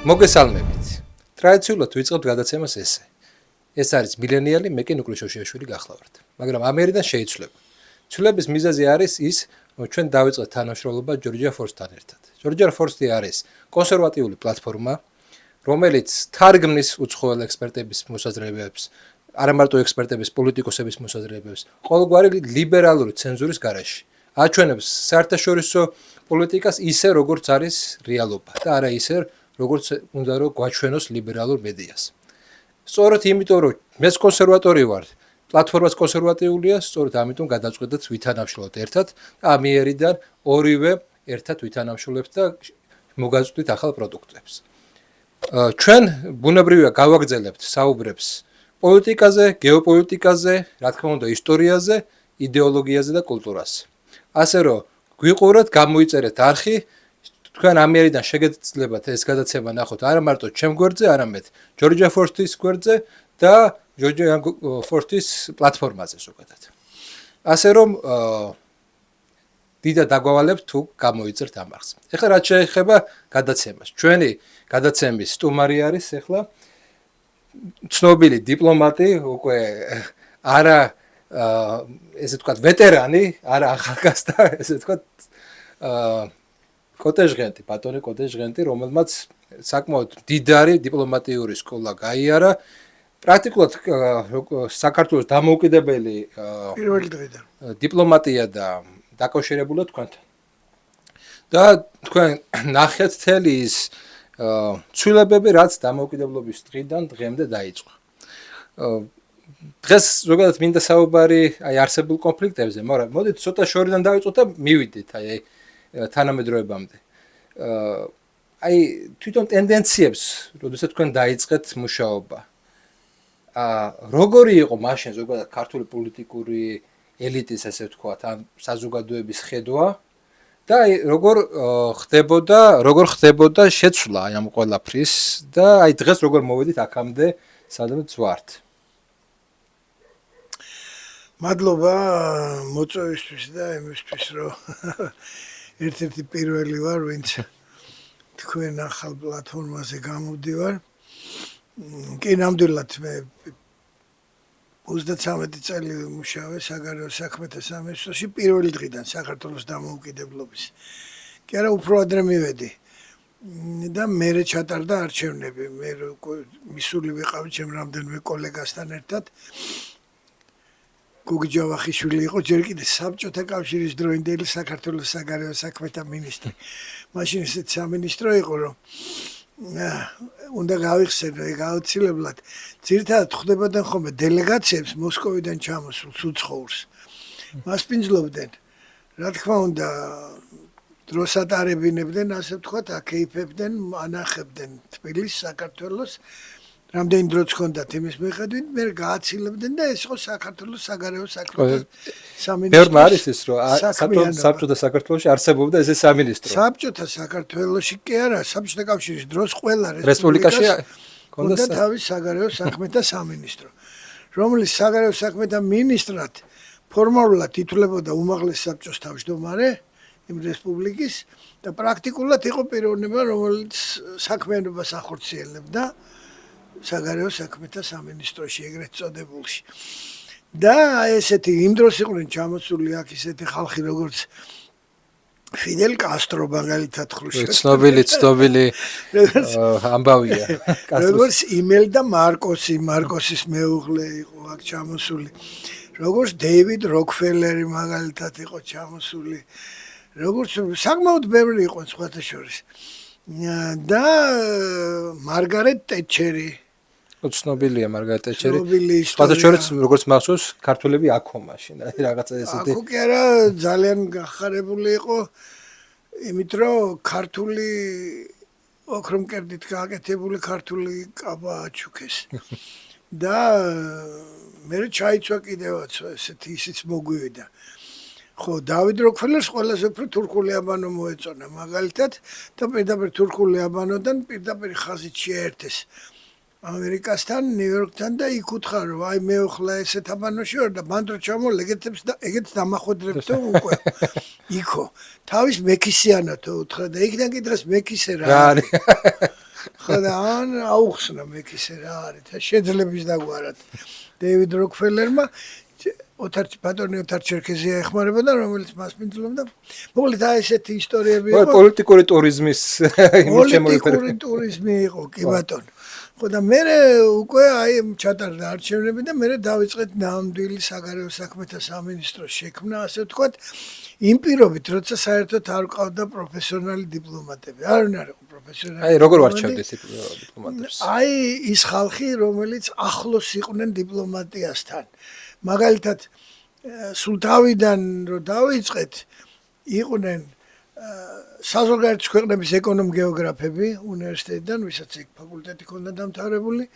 მოგესალმებით. ტრადიციულად ვიწყებთ გადაცემას ესე. ეს არის მილენიალი, მე კი ნუკლი შოშიაშვილი გახლავართ. მაგრამ ამერიდან შეიცვლება. ცვლილების მიზეზი არის ის, რომ ჩვენ დავიწყეთ თანამშრომლობა ჯორჯია ფორსთან ერთად. ჯორჯია ფორსი არის კონსერვატიული პლატფორმა, რომელიც თარგმნის უცხოელ ექსპერტების მოსაზრებებს, არა მარტო ექსპერტების, პოლიტიკოსების მოსაზრებებს, ყოველგვარი ლიბერალური ცენზურის გარეშე. აჩვენებს საერთაშორისო პოლიტიკას ისე, როგორც არის რეალობა და არა ისე, როგორც უნდა რომ გვაჩვენოს ლიბერალურ მედიას. სწორედ იმიტომ, რომ მე კონსერვატორი ვარ, პლატფორმაც კონსერვატიულია, სწორედ ამიტომ გადავწყვეტეთ ვითანამშრომლოთ ერთად და ამიერიდან ორივე ერთად ვითანამშრომლებთ და მოგაწვდით ახალ პროდუქტებს. ჩვენ ბუნებრივია გავაგრძელებთ საუბრებს პოლიტიკაზე, გეოპოლიტიკაზე, რა თქმა უნდა, ისტორიაზე, იდეოლოგიაზე და კულტურაზე. ასე რომ გვიყურეთ, გამოიწერეთ არხი, თქვენ ამერიდან შეგეძლებათ ეს გადაცემა ნახოთ არა მარტო ჩემ გვერდზე, არამედ ჯორჯია ფორსის გვერდზე და ჯორჯია ფორსის პლატფორმაზე ზოგადად. ასე რომ დიდად დაგვავალებთ თუ გამოიწერთ ამ არხს. ეხლა რაც შეეხება გადაცემას. ჩვენი გადაცემის სტუმარი არის ეხლა ცნობილი დიპლომატი, უკვე არა ესე ვთქვათ ვეტერანი, არა ახალგაზრდა, ესე ვთქვათ კოტეჟღენტი, ბატონი კოტეჟღენტი, რომელმაც საკმაოდ დიდარი დიპლომატიური სკოლა გაიარა. პრაქტიკულად საქართველოს დამოუკიდებელი პირველი დღიდან დიპლომატია და დაკავშირებულა თქვენთან. და თქვენ ნახეთ თელი ის ცვლილებები, რაც დამოუკიდებლობის დღიდან დღემდე დაიწყო. დღეს ზოგადად მინდა საუბარი აი არსებულ კონფლიქტებზე, მაგრამ მოდით ცოტა შორიდან დავიწყოთ და მივიდეთ აი თანამედროვებამდე. აი თვითონ ტენდენციებს, როდესაც თქვენ დაიწყეთ მუშაობა. როგორი იყო მაშინ ზოგადად ქართული პოლიტიკური ელიტის, ასე ვთქვათ, ან საზოგადოების ხედვა და აი როგორ ხდებოდა შეცვლა აი ამ ყველაფრის და აი დღეს როგორ მოვედით აქამდე, სადაც ვართ. მადლობა მოწვევისთვის და იმისთვის, რომ ერთ-ერთი პირველი ვარ, ვინც თქვენ ახალ პლატფორმაზე გამოვდივარ. კი, ნამდვილად მე 33 წელი ვიმუშავე საგარეო საქმეთა სამინისტროში პირველი დღიდან საქართველოს დამოუკიდებლობის. კი არა, უფრო ადრე მივედი. და მერე ჩატარდა არჩევნები. მე მისული ვიყავი ჩემ რამდენიმე კოლეგასთან ერთად. გოგი ჯავახიშვილი იყო ჯერ კიდე საბჭოთა კავშირის დროინდელი საქართველოს საგარეო საქმეთა მინისტრი. მაშინ ისეთ სამინისტრო იყო, რომ უნდა გავიხსენო, ეგ აუცილებლად. ძირითადად ხდებოდნენ ხოლმე დელეგაციებს მოსკოვიდან ჩამოსულს უცხოურს. მასპინძლობდნენ. რა თქმა უნდა, დროს ატარებინებდნენ, ასე ვთქვათ, აკეიფებდნენ, ანახებდნენ თბილისს, საქართველოს. რამდენი დროც ჰქონდათ იმის მიხედვით, მე გააცილებდნენ და ეს იყო საქართველოს საგარეო საქმეთა სამინისტრო. ბევრმა არის ის, რომ საბჭოთა საქართველოში არსებობდა ესე სამინისტრო. საბჭოთა საქართველოში კი არა, საბჭოთა კავშირის დროს ყველა რესპუბლიკაში ჰქონდა თავის საგარეო საქმეთა სამინისტრო, რომლის საგარეო საქმეთა მინისტრად ფორმალურად ითვლებოდა უმაღლეს საბჭოს თავმჯდომარე იმ რესპუბლიკის და პრაქტიკულად იყო პიროვნება, რომელიც საქმიანობას ახორციელებდა საგარეო საქმეთა სამინისტროში ეგრეთ წოდებულში. და ესეთი იმ დროს იყვნენ ჩამოსული აქ ისეთი ხალხი, როგორც ფიდელ კასტრო, მაგალითად ხრუშჩოვი. ცნობილი ამბავია. როგორც იმელდა მარკოსის მეუღლე იყო აქ ჩამოსული. როგორც დეივიდ როკფელერი მაგალითად იყო ჩამოსული. როგორც საკმაოდ ბევრი იყო სხვათა შორის. და მარგარეტ ტეტჩერი ცნობილია მარგარეტ ტეტჩერი. სხვათა შორის როგორც მახსოვს, ქართველები აქო მაშინ რაღაცა ესეთი. აქო კი არა, ძალიან გახარებული იყო, იმით რომ ქართული ოქრომ კერდით გააკეთებული ქართული კაბა აჩუქეს. და მე ჩაიცვა კიდევაც ესეთი ისიც მოგვივიდა. ხო, დავიდ როკფელერს ყველაზე უფრო თურქული აბანო მოეწონა მაგალითად და პირდაპირ თურქული აბანოდან პირდაპირ ხაზით შეერთეს ამერიკასთან, ნიუ-იორკთან და იქ უთხრა, რომ აი მე ახლა ესეთ აბანოში ვარ და მანდ რო ჩამოლეგეთებს და ეგეც დამახვედრებთო უკვე. იქო. თავის მექისიანათო უთხრა და იქიდან კი დღეს მექისე რა არის. ხო და ან აუხსნა მეკისე რა არის და შეძლებს დაგვარად დეივიდ როკფელერმა ბატონი ოთარ ჩერქეზია ეხმარებოდა რომელიც მას მიდლობდა მოკლედ აი ესეთი ისტორიები იყო პოლიტიკური ტურიზმის იმით პოლიტიკური ტურიზმი იყო კი ბატონო ხო და მე უკვე აი ჩატარდა არჩევნები და მე დავიწყეთ ნამდვილი საგარეო საქმეთა სამინისტროს შექმნა ასე ვთქვათ იმ პირობით როცა საერთოდ არ ყავდა პროფესიონალი დიპლომატები არ იყო პროფესიონალი აი როგორ ვარჩევდით დიპლომატებს აი ის ხალხი რომელიც ახლოს იყვნენ დიპლომატიასთან მაგალითად სულ თავიდან რომ დავიწყეთ იყვნენ საზოგადოების ქვეყნების ეკონომ-გეოგრაფები უნივერსიტეტიდან ვისაც ეგ ფაკულტეტი ჰქონდა დამთავრებული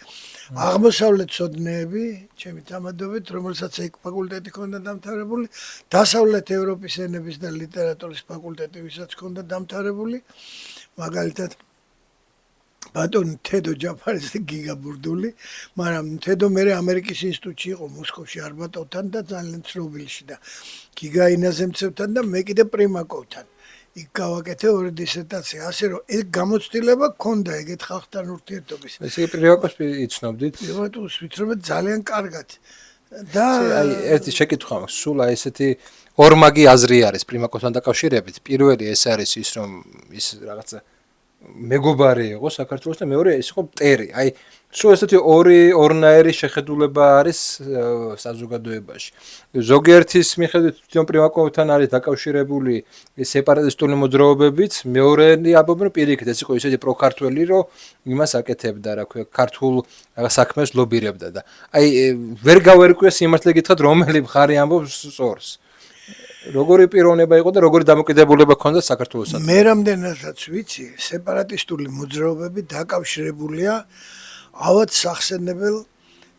აღმოსავლეთმცოდნეები ჩემი თამადობით რომელსაც ეგ ფაკულტეტი ჰქონდა დამთავრებული დასავლეთ ევროპის ენების და ლიტერატურის ფაკულტეტი ვისაც ჰქონდა დამთავრებული მაგალითად ბატონი თედო ჯაფარიძე გიგაბურდული, მაგრამ თედო მე ამერიკის ინსტიტუტში იყო მოსკოვში არბატოვთან და ძალიან ცნობილში და გიგა ინაზემცევთან და მე კიდე პრიმაკოვთან. იქ გავაკეთე ორი დისერტაცია, ასე რომ ეს გამოცდილება გქონდა ეგეთ ხალხთან ურთიერთობის. ესე პრიმაკოვს იცნობდით? პრიმაკოვს ვიცნობ ძალიან კარგად. და აი ერთი შეკითხვა მაქვს, სულ აი ესეთი ორმაგი აზრი არის პრიმაკოვთან დაკავშირებით. პირველი ეს არის ის რომ ის რაღაცა მეგობარი იყო საქართველოს და მეორე ის იყო მტერი. აი სულ ესეთი ორნაირი შეხედულება არის საზოგადოებაში. ზოგიერთის მიხედვით თვითონ პრიმაკოვთან არის დაკავშირებული სეპარატისტული მოძრაობებიც, მეორენი ამბობენ რომ პირიქით ეს იყო ისეთი პროქართველი რომ იმას აკეთებდა, რა ქვია, ქართულ საქმეს ლობირებდა და აი ვერ გავერკვია სიმართლე გითხრათ რომელი მხარე ამბობს სწორს. როგორი პიროვნება იყო და როგორი დამოკიდებულება ჰქონდა საქართველოსთან? მე რამდენადაც ვიცი, სეპარატისტული მოძრაობები დაკავშირებულია ავად სახსენებელ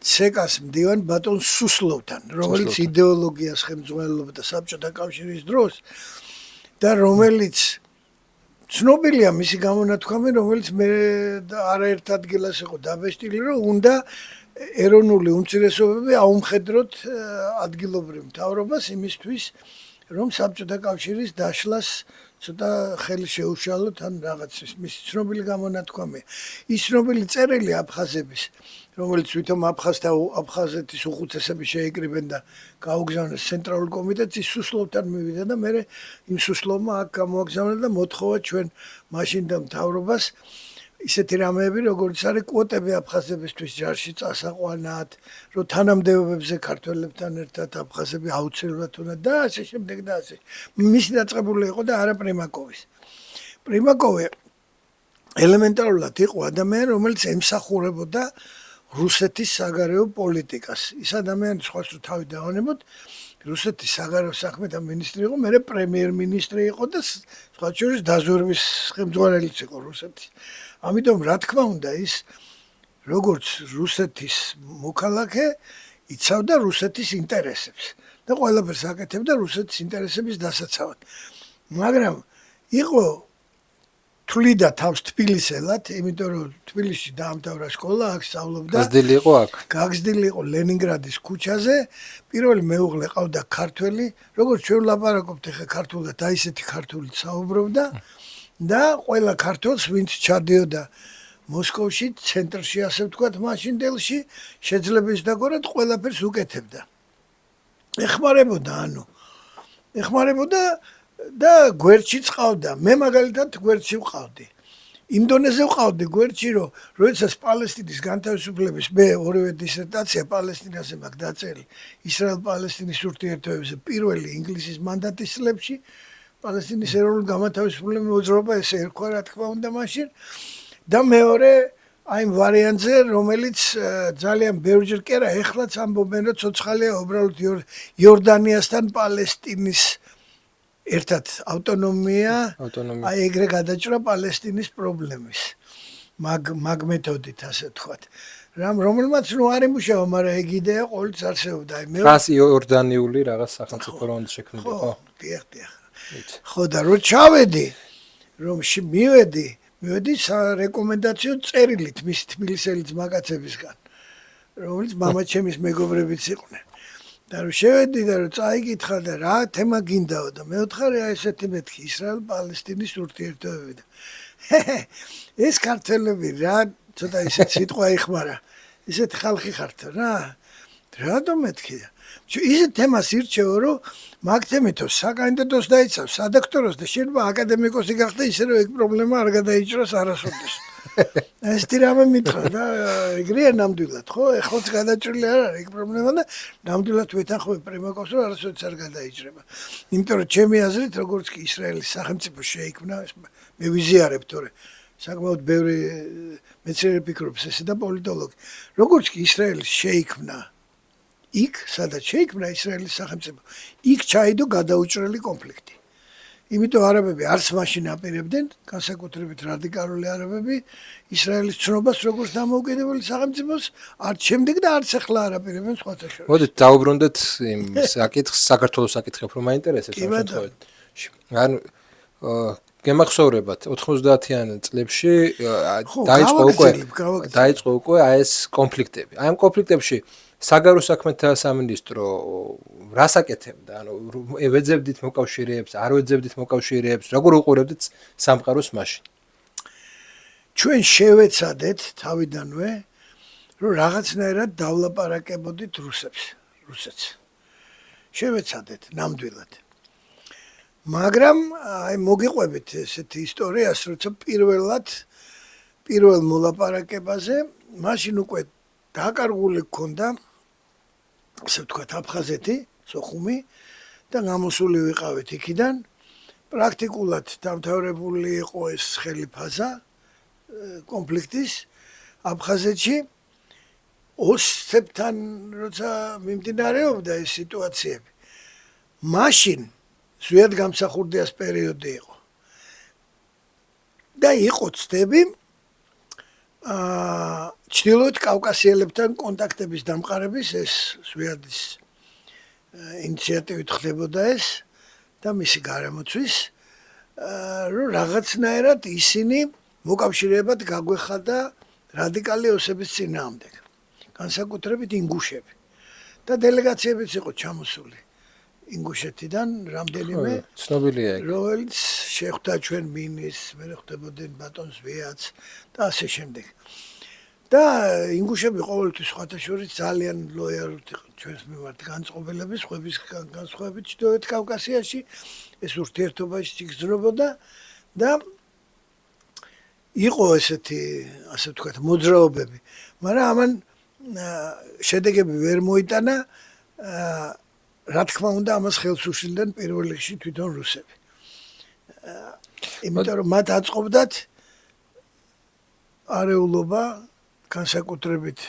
ცეკას მდივან ბატონ სუსლოვთან, რომელიც იდეოლოგიას ხელმძღვანელობდა საბჭოთა კავშირის დროს და რომელიც ცნობილია მისი გამონათქვამი, რომელიც მე არაერთ ადგილას იყო დაბეჭდილი, რომ უნდა ეროვნული უმცირესობები აუმხედროთ ადგილობრივ მთავრობას იმისთვის რომ საბჭოთა კავშირის დაშლას ცოტა ხელი შეუშალოთ ან რაღაც მისი ცნობილი გამონათქვამია. ის ცნობილი წერილი აფხაზების, რომელიც ვითომ აფხაზეთის უხუცესები შეიკრიბნენ და გაუგზავნეს ცენტრალურ კომიტეტს, ის სუსლოვთან მივიდა და მე იმ სუსლოვმა აქ გამოაგზავნა და მოთხოვა ჩვენ მაშინდელ მთავრობას ისეთი რამეები, როგორც არის კვოტები აფხაზებისთვის ჯარში წასაყვანად, რომ თანამდებობებზე ქართველებთან ერთად აფხაზები აუცილებლად უნდა და ასე შემდეგ და ასე. მისი დაწყებული იყო და არა პრიმაკოვის. პრიმაკოვი ელემენტარულად იყო ადამიანი, რომელიც ემსახურებოდა რუსეთის საგარეო პოლიტიკას. ის ადამიანი სხვას რო თავი დავანებოთ, რუსეთის საგარეო საქმეთა მინისტრი იყო, მერე პრემიერ-მინისტრი იყო და სხვა შორის დაზვერვის ხელმძღვანელიც იყო რუსეთის. ამიტომ რა თქმა უნდა ის როგორც რუსეთის მოქალაქე იცავდა რუსეთის ინტერესებს და ყველაფერს აკეთებდა რუსეთის ინტერესების დასაცავად. მაგრამ იყო თვლიდა თავს თბილისელად, იმიტომ რომ თბილისში დაამთავრა სკოლა, აქ სწავლობდა. გაგზდილი იყო აქ. გაგზდილი იყო ლენინგრადის ქუჩაზე, პირველი მეუღლე ყავდა ქართველი, როგორც ჩვენ ვლაპარაკობთ ახლა ქართულად, აი ესეთი ქართული საუბრობდა. და ყველა ქართველს ვინც ჩადიოდა მოსკოვში ცენტრში ასე ვთქვათ მაშინდელში შეძლებს დაგორად ყველაფერს უკეთებდა. ეხმარებოდა და გვერდშიც ყავდა. მე მაგალითად გვერდში ვყავდი. იმ დონეზე ვყავდი გვერდში რომ როდესაც პალესტინის განთავისუფლების მე ორივე დისერტაცია პალესტინაზე მაქვს დაწერილი ისრაელ-პალესტინის ურთიერთობებზე პირველი ინგლისის მანდატის წლებში პალესტინის ეროვნული გამათავისუფლების მოძრაობა ესე ერქვა რა თქმა უნდა მაშინ და მეორე აი იმ ვარიანტზე რომელიც ძალიან ბევრჯერ კი არა ეხლაც ამბობენ რომ ცოცხალია უბრალოდ იორდანიასთან პალესტინის ერთად ავტონომია აი ეგრე გადაჭრა პალესტინის პრობლემის მაგ მეთოდით ასე ვთქვათ რომელმაც ნუ არ იმუშავა მაგრამ ეგ იდეა ყოველთვის არსებობდა აი მე ტრანსიორდანიული რაღაც სახელმწიფო რომ შექმნილი ხო დიახ ხო და რო ჩავედი რომ მივედი რეკომენდაციო წერილით მის თბილისელი ძმაკაცებისგან რომელიც მამაჩემის მეგობრებიც იყვნენ და რომ შევედი და რომ წაიკითხა და რა თემა გინდაო და მე ვთხარი აი ესეთი მეთქი ისრაელ-პალესტინის ურთიერთობები და ეს ქართველები რა ცოტა ისეთ სიტყვა იხმარა. ისეთ ხალხი ხართ რა. რატომ მეთქი? ისეთ თემას ირჩევ, რომ მაგ თემითო საკანდიდატოს დაიცავს, სადოქტოროს და შეიძლება აკადემიკოსი გახდა ისე რომ ეგ პრობლემა არ გადაიჭრას არასოდეს. ეს თირამე მითხრა და ეგრეა ნამდვილად, ხო? ეხლაც გადაჭრილი არ არის ეგ პრობლემა და ნამდვილად ვეთანხმებ პრიმაკოს რომ არასოდეს არ გადაიჭრება. იმიტომ რომ ჩემი აზრით როგორც კი ისრაელის სახელმწიფო შეიქმნა, მე ვიზიარებ თორე საკმაოდ ბევრი მეცნიერი ფიქრობს ესე და პოლიტოლოგი. როგორც კი ისრაელის შეიქმნა იქ, სადაც შეიქმნა ისრაელის სახელმწიფო, იქ ჩაიდო გადაუჭრელი კონფლიქტი. იმიტომ არაბები არც მაშინ აპირებდნენ, განსაკუთრებით რადიკალური არაბები, ისრაელის ცნობას როგორც დამოუკიდებელი სახელმწიფოს, არც შემდეგ და არც ახლა არ აპირებენ სხვათა შორის. მოდით დაუბრუნდეთ იმ საკითხს, საქართველოს საკითხებს, რომ მაინტერესებს ამ შემთხვევაში. ანუ გემახსოვრებათ 90-იან წლებში დაიწყო უკვე აი ეს კონფლიქტები. აი ამ კონფლიქტებში საგარეო საქმეთა სამინისტრო რას აკეთებდა? ანუ ვეძებდით მოკავშირეებს, არ ვეძებდით მოკავშირეებს, როგორ უყურებდით სამყაროს მაშინ? ჩვენ შევეცადეთ თავიდანვე, რომ რაღაცნაირად დავლაპარაკებოდით რუსეთს. შევეცადეთ ნამდვილად. მაგრამ აი მოგიყვებით ესეთი ისტორიას, როცა პირველ მოლაპარაკებაზე მაშინ უკვე დაკარგული გქონდა ასე ვთქვათ აფხაზეთი, სოხუმი და გამოსული ვიყავით იქიდან. პრაქტიკულად დამთავრებული იყო ეს ხელი ფაზა კონფლიქტის აფხაზეთში. ოსტებთან როცა მიმდინარეობდა ეს სიტუაციები, მაშინ ზუსტად გამსახურდიას პერიოდი იყო. და იყო ცდები ჩრდილოეთ კავკასიელებთან კონტაქტების დამყარების ეს ზუსტის ინიციატივით ხდებოდა ეს და მისი გარემოცვის რომ რაღაცნაირად ისინი მოკავშირეებად გაგვეხადა რადიკალი ოსების წინააღმდეგ. განსაკუთრებით ინგუშები და დელეგაციებიც იყო ჩამოსული ინგუშეთიდან რამდენიმე ცნობილია ეგ. რომელიც შეხვდა ჩვენ მინის, მე ხვდებოდნენ ბატონს ვიაც და ასე შემდეგ. და ინგუშები ყოველთვის სხვათა შორის ძალიან ლოიალური იყვნენ ჩვენს მიმართ განწყობილების, ხვების განსხვავებით ჩრდილოეთ კავკასიაში ეს ურთიერთობაში იგრძნობოდა და იყო ესეთი, ასე ვთქვათ, მოძრაობები, მაგრამ ამან შედეგები ვერ მოიტანა, რა თქმა უნდა, ამას ხელს უშლიდან პირველ რიგში თვითონ რუსები. იმიტომ რომ მათ აწყობდათ არეულობა, განსაკუთრებით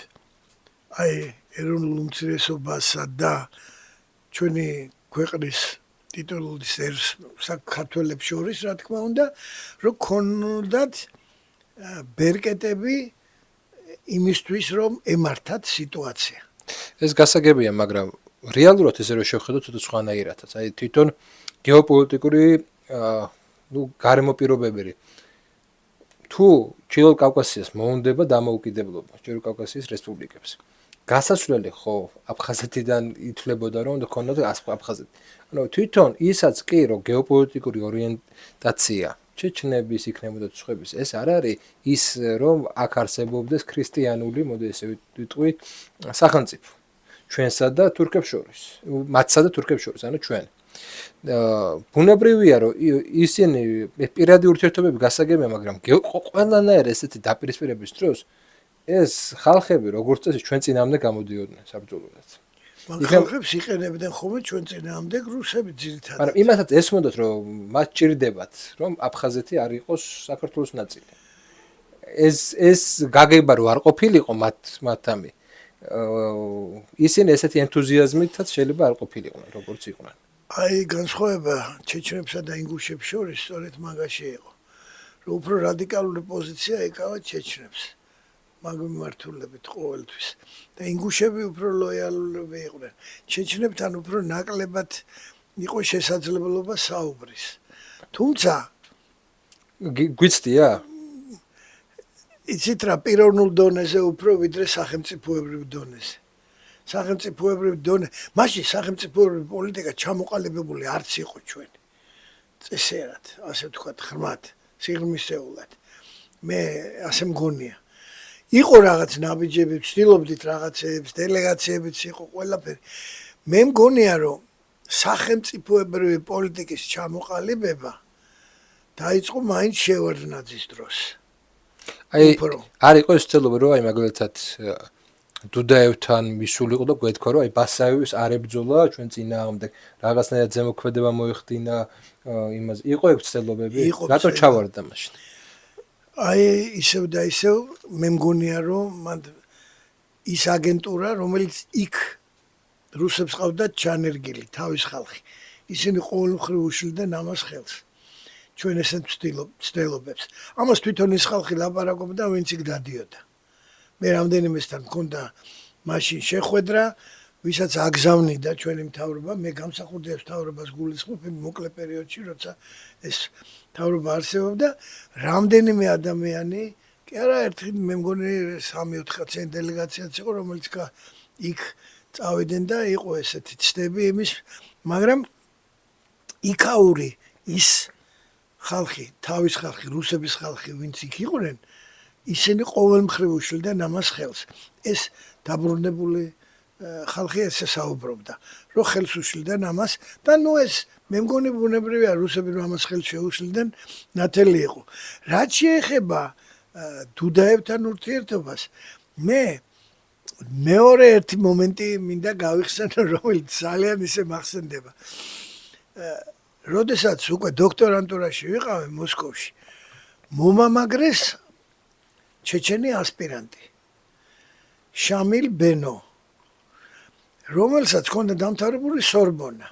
აი ეროვნულ უმცირესობასა და ჩვენი ქვეყნის ტიტულის ერს საქართველოს შორის, რა თქმა უნდა, რომ ქონდათ ბერკეტები იმისთვის, რომ ემართათ სიტუაცია. ეს გასაგებია, მაგრამ რეალურად ესე რომ შევხედოთ ცოტა სხვანაირადაც. აი თვითონ გეოპოლიტიკური გარემო პირობები. თუ ჩრდილოეთ კავკასიას მოუნდება დამოუკიდებლობა, ჩრდილოეთ კავკასიის რესპუბლიკებს. გასასვლელი ხო აფხაზეთიდან ითვლებოდა რომ ქონოდა აფხაზეთი. ანუ თვითონ ისაც კი რომ გეოპოლიტიკური ორიენტაცია ჩეჩნების იქნებოდა სხვების ეს არ არის ის რომ აქ არსებობდეს ქრისტიანული, მოდი ესე ვიტყვი, სახელმწიფო. ჩვენსა და თურქებს შორის, მათსა და თურქებს შორის, ანუ ჩვენ. ბუნებრივია რომ ისინი პირადი ურთიერთობები გასაგებია, მაგრამ ყველანაირ ესეთი დაპირისპირების დროს ეს ხალხები როგორც წესი ჩვენ წინამდე გამოდიოდნენ საბრძოლოდ. მაგ ხალხებს იყენებდნენ ხოლმე ჩვენ წინამდე რუსები ძირითადად. მაგრამ იმათაც ესმოდათ რომ მათ ჭირდებათ რომ აფხაზეთი არ იყოს საქართველოს ნაწილი. ეს გაგება რო არ ყოფილიყო მათამი ისინი ესეთი ენთუზიაზმითაც შეიძლება არ ყოფილიყვნენ როგორც იყვნენ. აი განსხვავება ჩეჩნებსა და ინგუშებს შორის სწორედ მაგაში იყო. რომ უფრო რადიკალური პოზიცია ეკავა ჩეჩნებს. მაგ მიმართულებით ყოველთვის. და ინგუშები უფრო ლოიალურები იყვნენ. ჩეჩნებთან უფრო ნაკლებად იყო შესაძლებლობა საუბრის. თუმცა გვიცდია? იცით რა პიროვნულ დონეზე უფრო ვიდრე სახელმწიფოებრივ დონეზე. სახელმწიფოებრივ დონე, მაშინ სახელმწიფოებრივი პოლიტიკა ჩამოყალიბებული არც იყო ჩვენი. წესერად, ასე ვთქვათ, ღრმად, სიღრმისეულად. მე ასე მგონია. იყო რაღაც ნაბიჯები, ვცდილობდით რაღაცეებს, დელეგაციებიც იყო ყველაფერი. მე მგონია, რომ სახელმწიფოებრივი პოლიტიკის ჩამოყალიბება დაიწყო მაინც შევარდნაძის დროს. აი არ იყო ეს ცდილობა რომ აი მაგალითად დუდაევთან მისულიყო და გვეთქვა რომ აი ბასაევის არ ებრძოლა ჩვენ წინააღმდეგ რაღაცნაირად ზემოქმედება მოიხდინა იმას იყო ეგ ცდილობები რატო ჩავარდა მაშინ აი ისევ და ისევ მე მგონია რომ მან ის აგენტურა რომელიც იქ რუსებს ყავდათ ჩანერგილი თავის ხალხი ისინი ყოველმხრივ უშლდნენ ამას ხელს ჩვენ ესეთ ცდილობებს ამას თვითონ ის ხალხი ლაპარაკობდა ვინც იქ დადიოდა მე რამდენიმესთან მქონდა მაშინ შეხვედრა ვისაც აგზავნიდა ჩვენი მთავრობა მე გამსახურდიას მთავრობას გულისხმობ მოკლე პერიოდში როცა ეს მთავრობა არსებობდა რამდენიმე ადამიანი კი არა ერთი მე მგონი 3-4 დელეგაციაც იყო რომელიც იქ წავიდნენ და იყო ესეთი ცდები იმის მაგრამ იქაური ის ხალხი თავის ხალხი რუსების ხალხი ვინც იქ იყვნენ ისინი ყოველმხრივ უშლდნენ ამას ხელს ეს დაბრუნებული ხალხი ესე საუბრობდა რომ ხელს უშლდნენ ამას და ნუ ეს მე მგონი ბუნებრივია რუსები რომ ამას ხელს შეუშლდნენ ნათელი იყო რაც შეეხება დუდაევთან ურთიერთობას მე მეორე ერთი მომენტი მინდა გავიხსენო რომელიც ძალიან ისე მახსენდება როდესაც უკვე დოქტორანტურაში ვიყავი მოსკოვში მომამაგრეს ჩეჩენი ასპირანტი შამილ ბენო რომელსაც ჰქონდა დამთავრებული სორბონა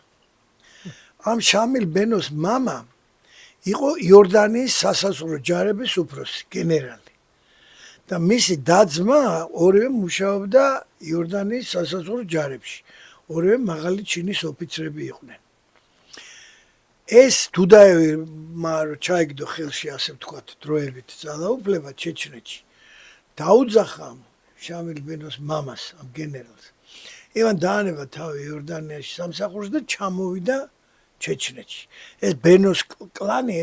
ამ შამილ ბენოს მამა იყო იორდანიის სასაზღვრო ჯარების უფროსი გენერალი და მისი და-ძმა ორივე მუშაობდა იორდანიის სასაზღვრო ჯარებში ორივე მაღალი ჩინის ოფიცრები იყვნენ ეს დუდაევმა ჩაიგდო ხელში ასე ვთქვათ დროებით ძალაუფლება ჩეჩნეთში დაუძახა შამილ ბენოს მამას ამ გენერალს ევან დაანება თავი იორდანიაში სამსახურს და ჩამოვიდა ჩეჩნეთში ეს ბენოს კლანი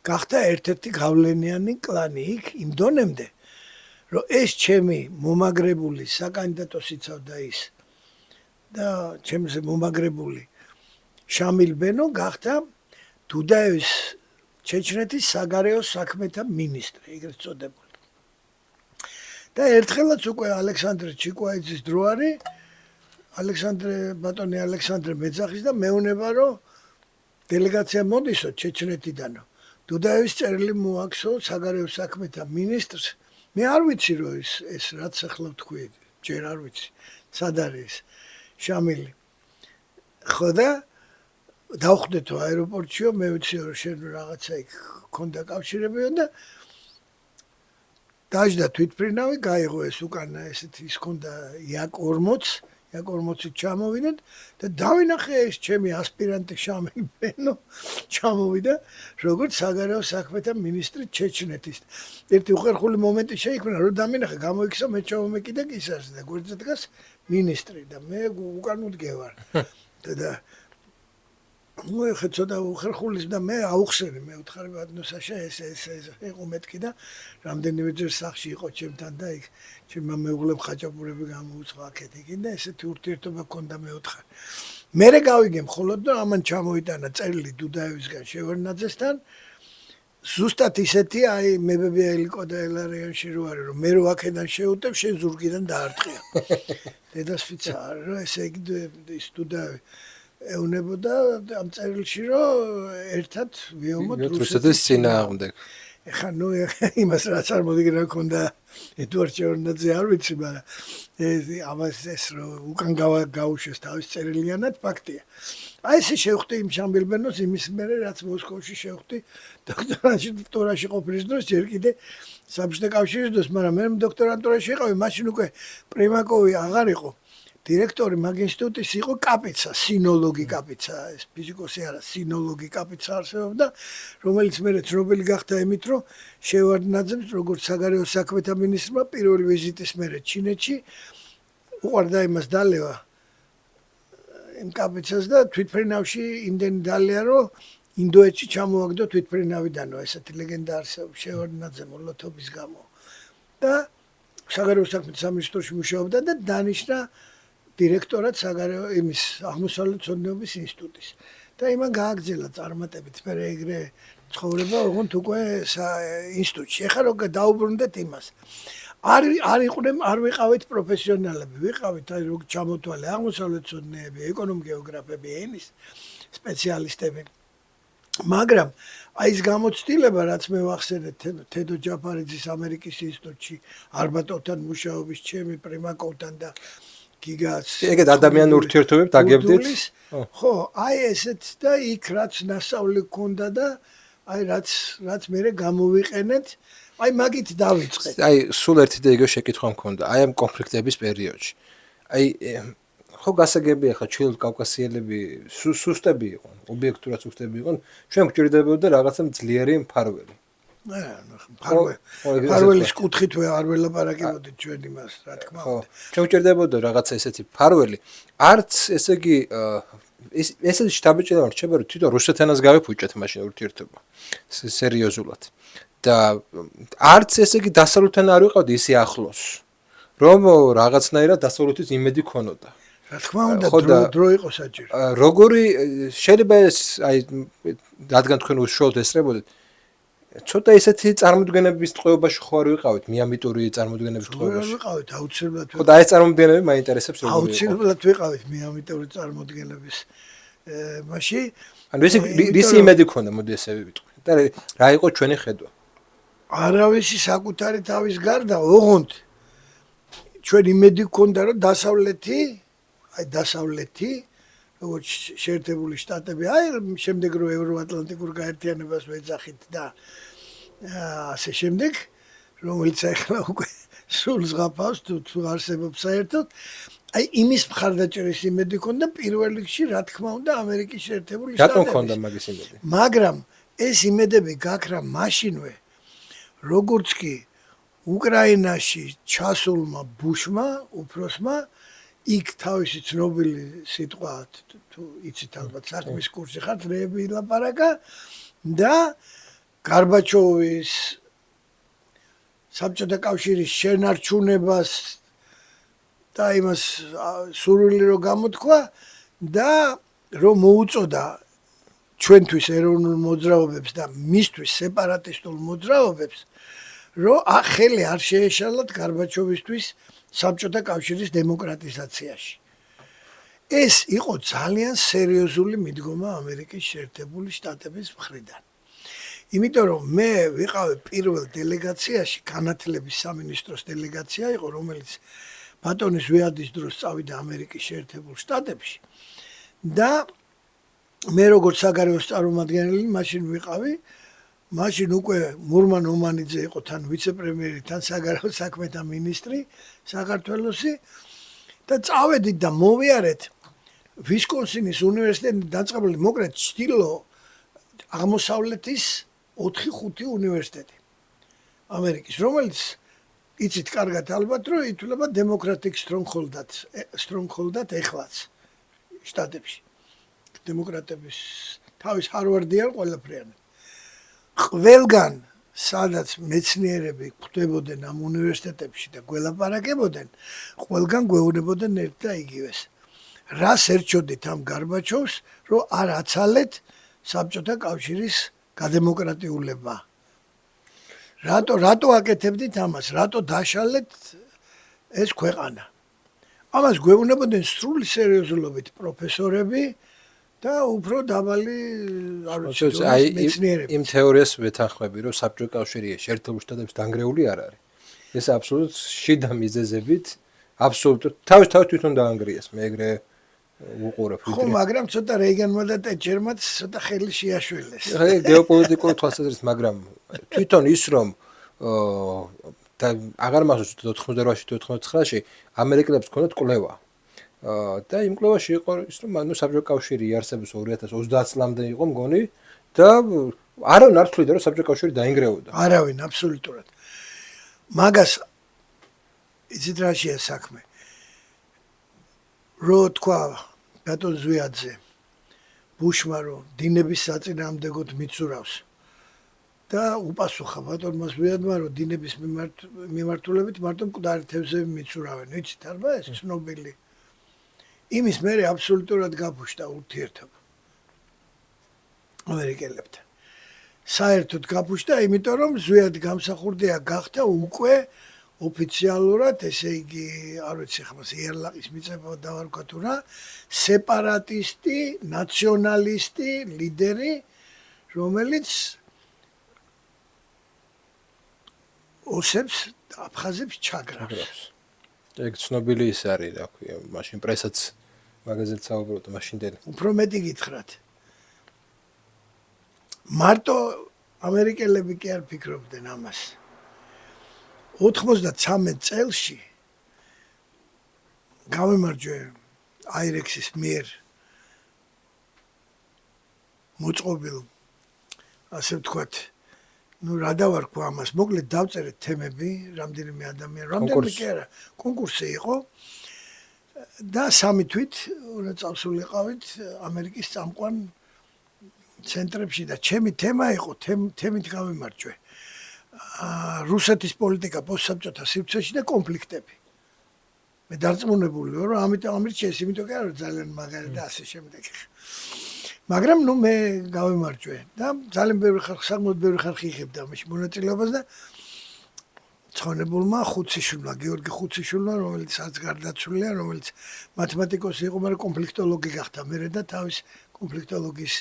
გახდა ერთ-ერთი გავლენიანი კლანი იქ იმ დონემდე რომ ეს ჩემი მომაგრებული საკანდიდატოს იცავდა ის და ჩემზე მომაგრებული შამილ ბენო გახდა დუდაევის ჩეჩნეთის საგარეო საქმეთა მინისტრი ეგრეთ წოდებული და ერთხელაც უკვე ალექსანდრე ჩიკვაიძის დრო არის ბატონი ალექსანდრე მეძახის და მეუნება რომ დელეგაცია მოდისო ჩეჩნეთიდანო დუდაევის წერილი მოაქვსო საგარეო საქმეთა მინისტრს მე არ ვიცი რომ ეს რაც ახლა ვთქვი ჯერ არ ვიცი სად არის შამილი ხო და დავხვდეთო აეროპორტშიო მე ვიცი რომ შენ რაღაცა იქ ქონდა კავშირებიო და დაждდა თვითფრინავი გაიღო ეს უკანა ესეთი ის ქონდა იაკ 40-ით ჩამოვიდნენ და დავინახე ეს ჩემი ასპირანტი შამილ ბენო ჩამოვიდა როგორც საგარეო საქმეთა მინისტრი ჩეჩნეთის ერთი უხერხული მომენტი შეიქმნა რომ დამინახე გამოიქცა მე ჩავომეკიდე კისერზე და გვერდზე დგას მინისტრი და მე უკან უდგევარ და ну ეხა ცოტა უხერხულის და მე აუხსენე მე უთხარი ბატონოსაშა ეს იყო მეთქი და რამდენიმე ჯერ სახში იყო ჩემთან და იქ ჩემმა მეუღლემ ხაჭაპურები გამოუცხო აქეთ იქ და ესეთი ურთიერთობა ჰქონდა მე უთხარი მერე გავიგე მხოლოდ და ამან ჩამოიტანა წერილი დუდაევისგან შევარდნაძესთან ზუსტად ისეთი აი მებებია ილიკო და ელარიონში რო არის რომ მე რო აქედან შევუტებ შენ ზურგიდან დაარტყია დედას ვიცა რომ ესე იგი ის დუდაევი ეუნებოდა ამ წერილში რომ ერთად ვიომოთ რუსეთის წინააღმდეგ ეხა ნუ იმას რაც არ მოდგენა ქონდა ედუარდ შევარდნაძე არ ვიცი მაგრამ ამას ეს რომ უკან გაუშვეს თავის წერილიანად ფაქტია აი ესე შევხვდი იმ შამილ ბენოს იმის მერე რაც მოსკოვში შევხვდი დოქტორანტურაში ყოფნის დროს ჯერ კიდე საბჭოთა კავშირის დროს მაგრამ მე დოქტორანტურაში ვიყავი მაშინ უკვე პრიმაკოვი აღარ იყო დირექტორი მაგ ინსტიტუტის იყო კაპიცა, სინოლოგი კაპიცა, ეს ფიზიკოსი არა, სინოლოგი კაპიცა არსებობდა, რომელიც მერე ცნობილი გახდა იმით, რომ შევარდნაძემ როგორც საგარეო საქმეთა მინისტრმა პირველი ვიზიტის მერე ჩინეთში უყარდა იმას დალევა იმ კაპიცას და თვითფრინავში იმდენი დალეა, რომ ინდოეთში ჩამოაგდო თვითმფრინავიდანო ესეთი ლეგენდა არსებობს შევარდნაძე მოლოთობის გამო და საგარეო საქმეთა სამინისტროში მუშაობდა და დანიშნა დირექტორად საგარეო იმის აღმოსავლეთ ცოდნეობის ინსტიტუტის და იმან გააგრძელა წარმატებით მე ეგრე ცხოვრება ოღონდ უკვე ინსტიტუტში ეხლა რო დაუბრუნდეთ იმას არ ვიყავით პროფესიონალები ვიყავით აი რო ჩამოთვალე აღმოსავლეთ ცოდნეები ეკონომ-გეოგრაფები ენის სპეციალისტები მაგრამ აი ეს გამოცდილება რაც მე ვახსენეთ თედო ჯაფარიძის ამერიკის ინსტიტუტში არბატოვთან მუშაობის ჩემი პრიმაკოვთან და გიგას ეგეთ ადამიანურ ურთიერთობებს დაგებდით ხო აი ესეთ და იქ რაც ნასწავლი ქონდა და აი რაც მე გამოვიყენეთ აი მაგით დავიწყეთ აი სულ ერთი და იგივე შეკითხვა მქონდა აი ამ კონფლიქტების პერიოდში აი ხო გასაგებია ხა ჩრდილოეთ კავკასიელები სუსტები იყვნენ ობიექტურად სუსტები იყვნენ ჩვენ გვჭირდებოდა რაღაცა ძლიერი მფარველი მფარველის კუთხით არ ველაპარაკებოდით ჩვენ იმას რა თქმა უნდა ჩვენ გვჭირდებოდა რაღაცა ესეთი მფარველი არც ესე იგი ესეთი შტაბეჭედა რჩება რომ თვითონ რუსეთანაც გავიფუჭეთ მაშინ ურთიერთობა სერიოზულად და არც ესე იგი დასავლეთთან არ ვიყავდი ისე ახლოს რომ რაღაცნაირად დასავლეთის იმედი ქონოდა რა თქმა უნდა დრო იყო საჭირო როგორი შეიძლება ეს აი რადგან თქვენ უშუალოდ ესწრებოდეთ ცოტა ესეთი წარმოდგენების ტყვეობაში ხო არ ვიყავით მიამიტური წარმოდგენების ტყვეობაში ვიყავით აუცილებლად ხო და ეს წარმოდგენები მაინტერესებს როგორი აუცილებლად ვიყავით მიამიტური წარმოდგენების მაშინ ანუ ისი იმედი ქონდა მოდი ესე ვიტყვი და რა იყო ჩვენი ხედვა არავისი საკუთარი თავის გარდა ოღონდ ჩვენ იმედი ქონდა რომ დასავლეთი როგორც შეერთებული შტატები აი შემდეგ რო ევროატლანტიკურ გაერთიანებას ვეძახით და ასე შემდეგ რომელიც ახლა უკვე სულ ზღაპავს თუ არსებობს საერთოდ აი იმის მხარდაჭერის იმედი ქონდა პირველ რიგში რა თქმა უნდა ამერიკის შეერთებული შტატების რატომ ქონდა მაგის იმედი მაგრამ ეს იმედები გაქრა მაშინვე როგორც კი უკრაინაში ჩასულმა ბუშმა უფროსმა იქ თავისი ცნობილი სიტყვა თუ იცით ალბათ საქმის კურსი ხართ რეები ლაპარაკა და გარბაჩოვის საბჭოთა კავშირის შენარჩუნებას და იმას სურვილი რომ გამოთქვა და რომ მოუწოდა ჩვენთვის ეროვნულ მოძრაობებს და მისთვის სეპარატისტულ მოძრაობებს რომ ხელი არ შეეშალათ გარბაჩოვისთვის საბჭოთა კავშირის დემოკრატიზაციაში. ეს იყო ძალიან სერიოზული მიდგომა ამერიკის შეერთებული შტატების მხრიდან. იმიტომ რომ მე ვიყავი პირველ დელეგაციაში, განათლების სამინისტროს დელეგაცია იყო, რომელიც ბატონის ვეადის დროს წავიდა ამერიკის შეერთებულ შტატებში და მე როგორც საგარეო წარმომადგენელი მაშინ ვიყავი მაშინ უკვე მურმან ომანიძე იყო თან ვიცე-პრემიერი, თან საგარეო საქმეთა მინისტრი საქართველოსი და წავედით და მოვიარეთ ვისკონსინის უნივერსიტეტის დაწყებული მოკლედ ჩtildeო აღმოსავლეთის 4-5 უნივერსიტეტი ამერიკის, რომელიც იცით კარგად ალბათ, რომ ითვლება democratic stronghold-ად ეხლაც შტატებში. დემოკრატების თავის ჰარვარდიან ყველაფრიანად. ყველგან სადაც მეცნიერები ხვდებოდნენ ამ უნივერსიტეტებში და გველაპარაკებოდნენ, ყველგან გვეუბნებოდნენ ერთ და იგივეს. რას ერჩოდით ამ გარბაჩოვს, რომ არ აცალეთ საბჭოთა კავშირის გადემოკრატიულება. რატო აკეთებდით ამას? რატო დაშალეთ ეს ქვეყანა? ამას გვეუბნებოდნენ სრული სერიოზულობით პროფესორები და უფრო დაბალი მეცნიერები. იმ თეორიას ვეთანხმები, რომ საბჭოთა კავშირი შეერთებულ შტატებს დანგრეული არ არის. ეს აბსოლუტურად შიდა მიზეზებით, აბსოლუტურად თავის თვითონ დაანგრიეს. მე ეგრე უყურებ. ხო, მაგრამ ცოტა რეიგანმა და ტეტჩერმაც ცოტა ხელი შეაშველეს. ხა გეოპოლიტიკური თვალსაზრისით, მაგრამ თვითონ ის რომ და აღარ მახსოვს 88-ში 99-ში ამერიკელებს ჰქონდათ კვლევა. და იმ კვლევაში იყო ის რომ ანუ საბჭოთა კავშირი იარსებობს 2030 წლამდე იყო მგონი და არავინ არ თვლიდა რომ საბჭოთა კავშირი დაინგრეოდა. არავინ აბსოლუტურად. მაგას იცით რა შეა საქმე. რო თქვა ბატონ ზვიაძე ბუშმა რომ დინების საწინააღმდეგოდ მიცურავს და უპასუხა ბატონმა ზვიადმა რომ დინების მიმართულებით მარტო მკვდარი თევზები მიცურავენ ვიცით არა ეს ცნობილი იმის მერე აბსოლუტურად გაფუშტა ურთიერთობა ამერიკელებთან საერთოდ გაფუშტა იმიტომ რომ ზვიადი გამსახურდია გახდა უკვე ოფიციალურად ესე იგი არ ვიცი ხმა იერლაყის მიწება დავარქვა თუ რა სეპარატისტი ნაციონალისტი ლიდერი რომელიც ოსებს აფხაზებს ჩაგრავს. ეგ ცნობილი ის არის, რა ქვია, მაშინ პრესაც მაგაზეც საუბრობთ, მაშინდელი. უფრო მეტი გითხრათ. მარტო ამერიკელები კი არ ფიქრობდნენ ამას. 93 წელში გამემარჯვე აირექსის მიერ მოწყობილ ასე ვთქვათ ну რა დავარქვა ამას მოკლედ დავწერეთ თემები რამდენიმე ადამიანი რამდენიმე კი არა კონკურსი იყო და სამი თვით უნდა წავსულიყავით ამერიკის წამყვან ცენტრებში და ჩემი თემა იყო თემით გავიმარჯვე რუსეთის პოლიტიკა პოსტსაბჭოთა სივრცეში და კონფლიქტები მე დარწმუნებული ვარ რომ ამიტომ ამირჩიეს იმიტომ კი არა ძალიან მაგარი და ასე შემდეგ მაგრამ ნუ მე გავიმარჯვე და ძალიან ბევრი ხალხი საკმაოდ ბევრი ხალხი იღებდა ამაში მონაწილეობას და ცხონებულმა ხუციშვილმა გიორგი ხუციშვილმა რომელიც არც გარდაცვლილია რომელიც მათემატიკოსი იყო მაგრამ კონფლიქტოლოგი გახდა მერე და თავის კონფლიქტოლოგიის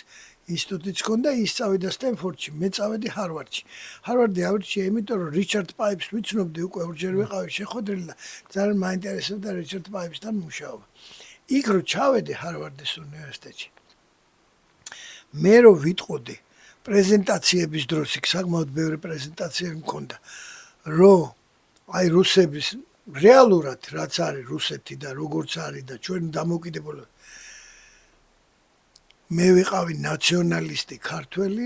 ინსტიტუტიც ჰქონდა ის წავიდა სტენფორდში მე წავედი ჰარვარდში ჰარვარდი ავირჩია იმიტომ რომ რიჩარდ პაიპს ვიცნობდი უკვე ორჯერ ვიყავი შეხვედრილი და ძალიან მაინტერესებდა რიჩარდ პაიპსთან მუშაობა იქ რო ჩავედი ჰარვარდის უნივერსიტეტში მე რო ვიტყოდი პრეზენტაციების დროს იქ საკმაოდ ბევრი პრეზენტაციები მქონდა რომ აი რუსების რეალურად რაც არის რუსეთი და როგორც არის და ჩვენ დამოუკიდებლობა მე ვიყავი ნაციონალისტი ქართველი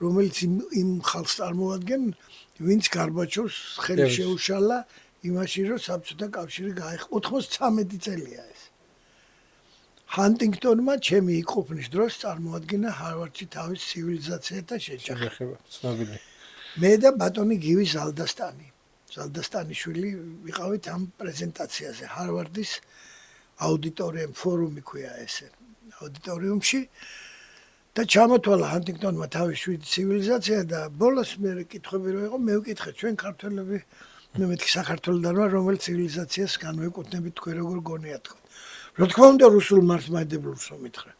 რომელიც იმ ხალხს წარმოადგენ ვინც გარბაჩოვს ხელი შეუშალა იმაში რომ საბჭოთა კავშირი გაიხო 93 წელია ეს ჰანტინგტონმა ჩემი იყოფნის დროს წარმოადგინა ჰარვარდში თავის ცივილიზაციათა შეჯახება. მე და ბატონი გივი ზალდასტანიშვილი ვიყავით ამ პრეზენტაციაზე ჰარვარდის აუდიტორიუმ ფორუმი ქვია ესე აუდიტორიუმში და ჩამოთვალა ჰანტინგტონმა თავის შვიდი ცივილიზაცია და ბოლოს მე კითხები რო იყო მე ვკითხე ჩვენ ქართველები მე მეთქი საქართველოსდან ვარ რომელ ცივილიზაციას განვეკუთვნებით თქვენ როგორ გონიათ თქო რა თქმა უნდა რუსულ მართლმადიდებლურს მომითხრა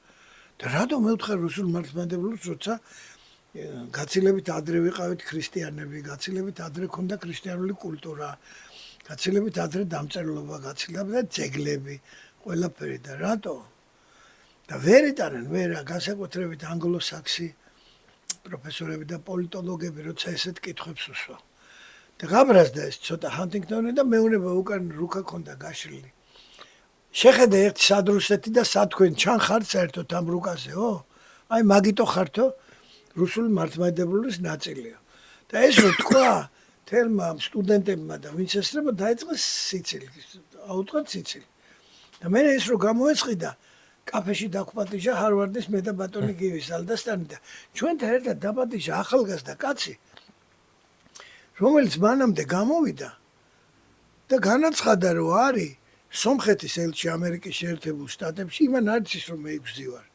და რატომ მევთხარ რუსულ მართლმადიდებლურს როცა გაცილებით ადრე ვიყავით ქრისტიანები გაცილებით ადრე ქონდა ქრისტიანული კულტურა გაცილებით ადრე დამწერლობა გაცილებით ძეგლები ყველაფერი და რატო და ვერ იტანენ ვერა განსაკუთრებით ანგლოსაქსი პროფესორები და პოლიტოლოგები როცა ესეთ კითხვებს უსვა და გაბრაზდა ეს ცოტა ჰანტინგტონი და მეუნება უკან რუკა ქონდა გაშლილი შეხედე ერთ სადრუსეთი და სათქვენ ჩან ხარ საერთოდ ამ რუკაზეო აი მაგიტო ხართო რუსული მართლმადიდებლურის ნაწილია და ეს რო თქვა თელმა სტუდენტებმა და ვინც ესწრება დაიწყეს სიცილი აუწყეთ სიცილი და მე ეს რო გამოეწყიდა კაფეში დაგვპატიჟა ჰარვარდის მე და ბატონი გივი ზალდასტანი და ჩვენთან ერთად დაპატიჟა ახალგაზრდა კაცი რომელიც მანამდე გამოვიდა და განაცხადა რომ არის სომხეთის ელჩი ამერიკის შეერთებულ შტატებში იმან არის ის რომ მე ვგზივარ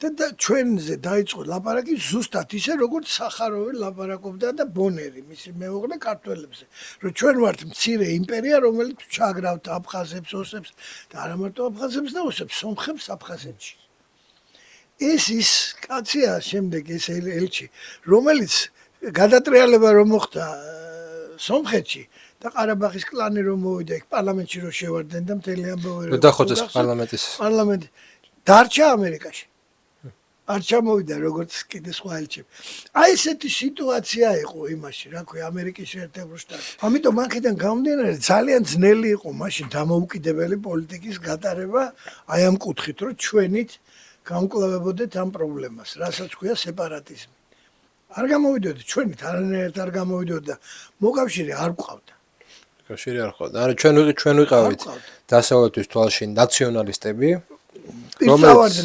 და ჩვენზე დაიწყო ლაპარაკი ზუსტად ისე როგორც სახაროვი ლაპარაკობდა და ბონერი მისი მეუღლე ქართველებზე რომ ჩვენ ვართ მცირე იმპერია რომელიც ჩაგრავთ აფხაზებს ოსებს და არა მარტო აფხაზებს და ოსებს სომხებს აფხაზეთში ეს ის კაცია შემდეგ ეს ელჩი რომელიც გადატრიალება რომ მოხდა სომხეთში და ყარაბაღის კლანი რომ მოვიდა იქ პარლამენტში რომ შევარდნენ და მთელი ამბავი რომ დახოცეს პარლამენტი დარჩა ამერიკაში არ ჩამოვიდა როგორც კიდე სხვა ელჩები. აი ესეთი სიტუაცია იყო იმაში, რა ქვია, ამერიკის შეერთებულ შტატებში. ამიტომ აქედან გამომდინარე ძალიან ძნელი იყო მაშინ დამოუკიდებელი პოლიტიკის გატარება აი ამ კუთხით, რომ ჩვენით გამკლავებოდეთ ამ პრობლემას, რასაც ქვია სეპარატიზმი. არ გამოვიდოდით ჩვენით, არანაირად არ გამოვიდოდა. მოკავშირე არ გვყავდა. მოკავშირე არ ყავდა. არა ჩვენ ვიყავით დასავლეთის თვალში ნაციონალისტები რომელიც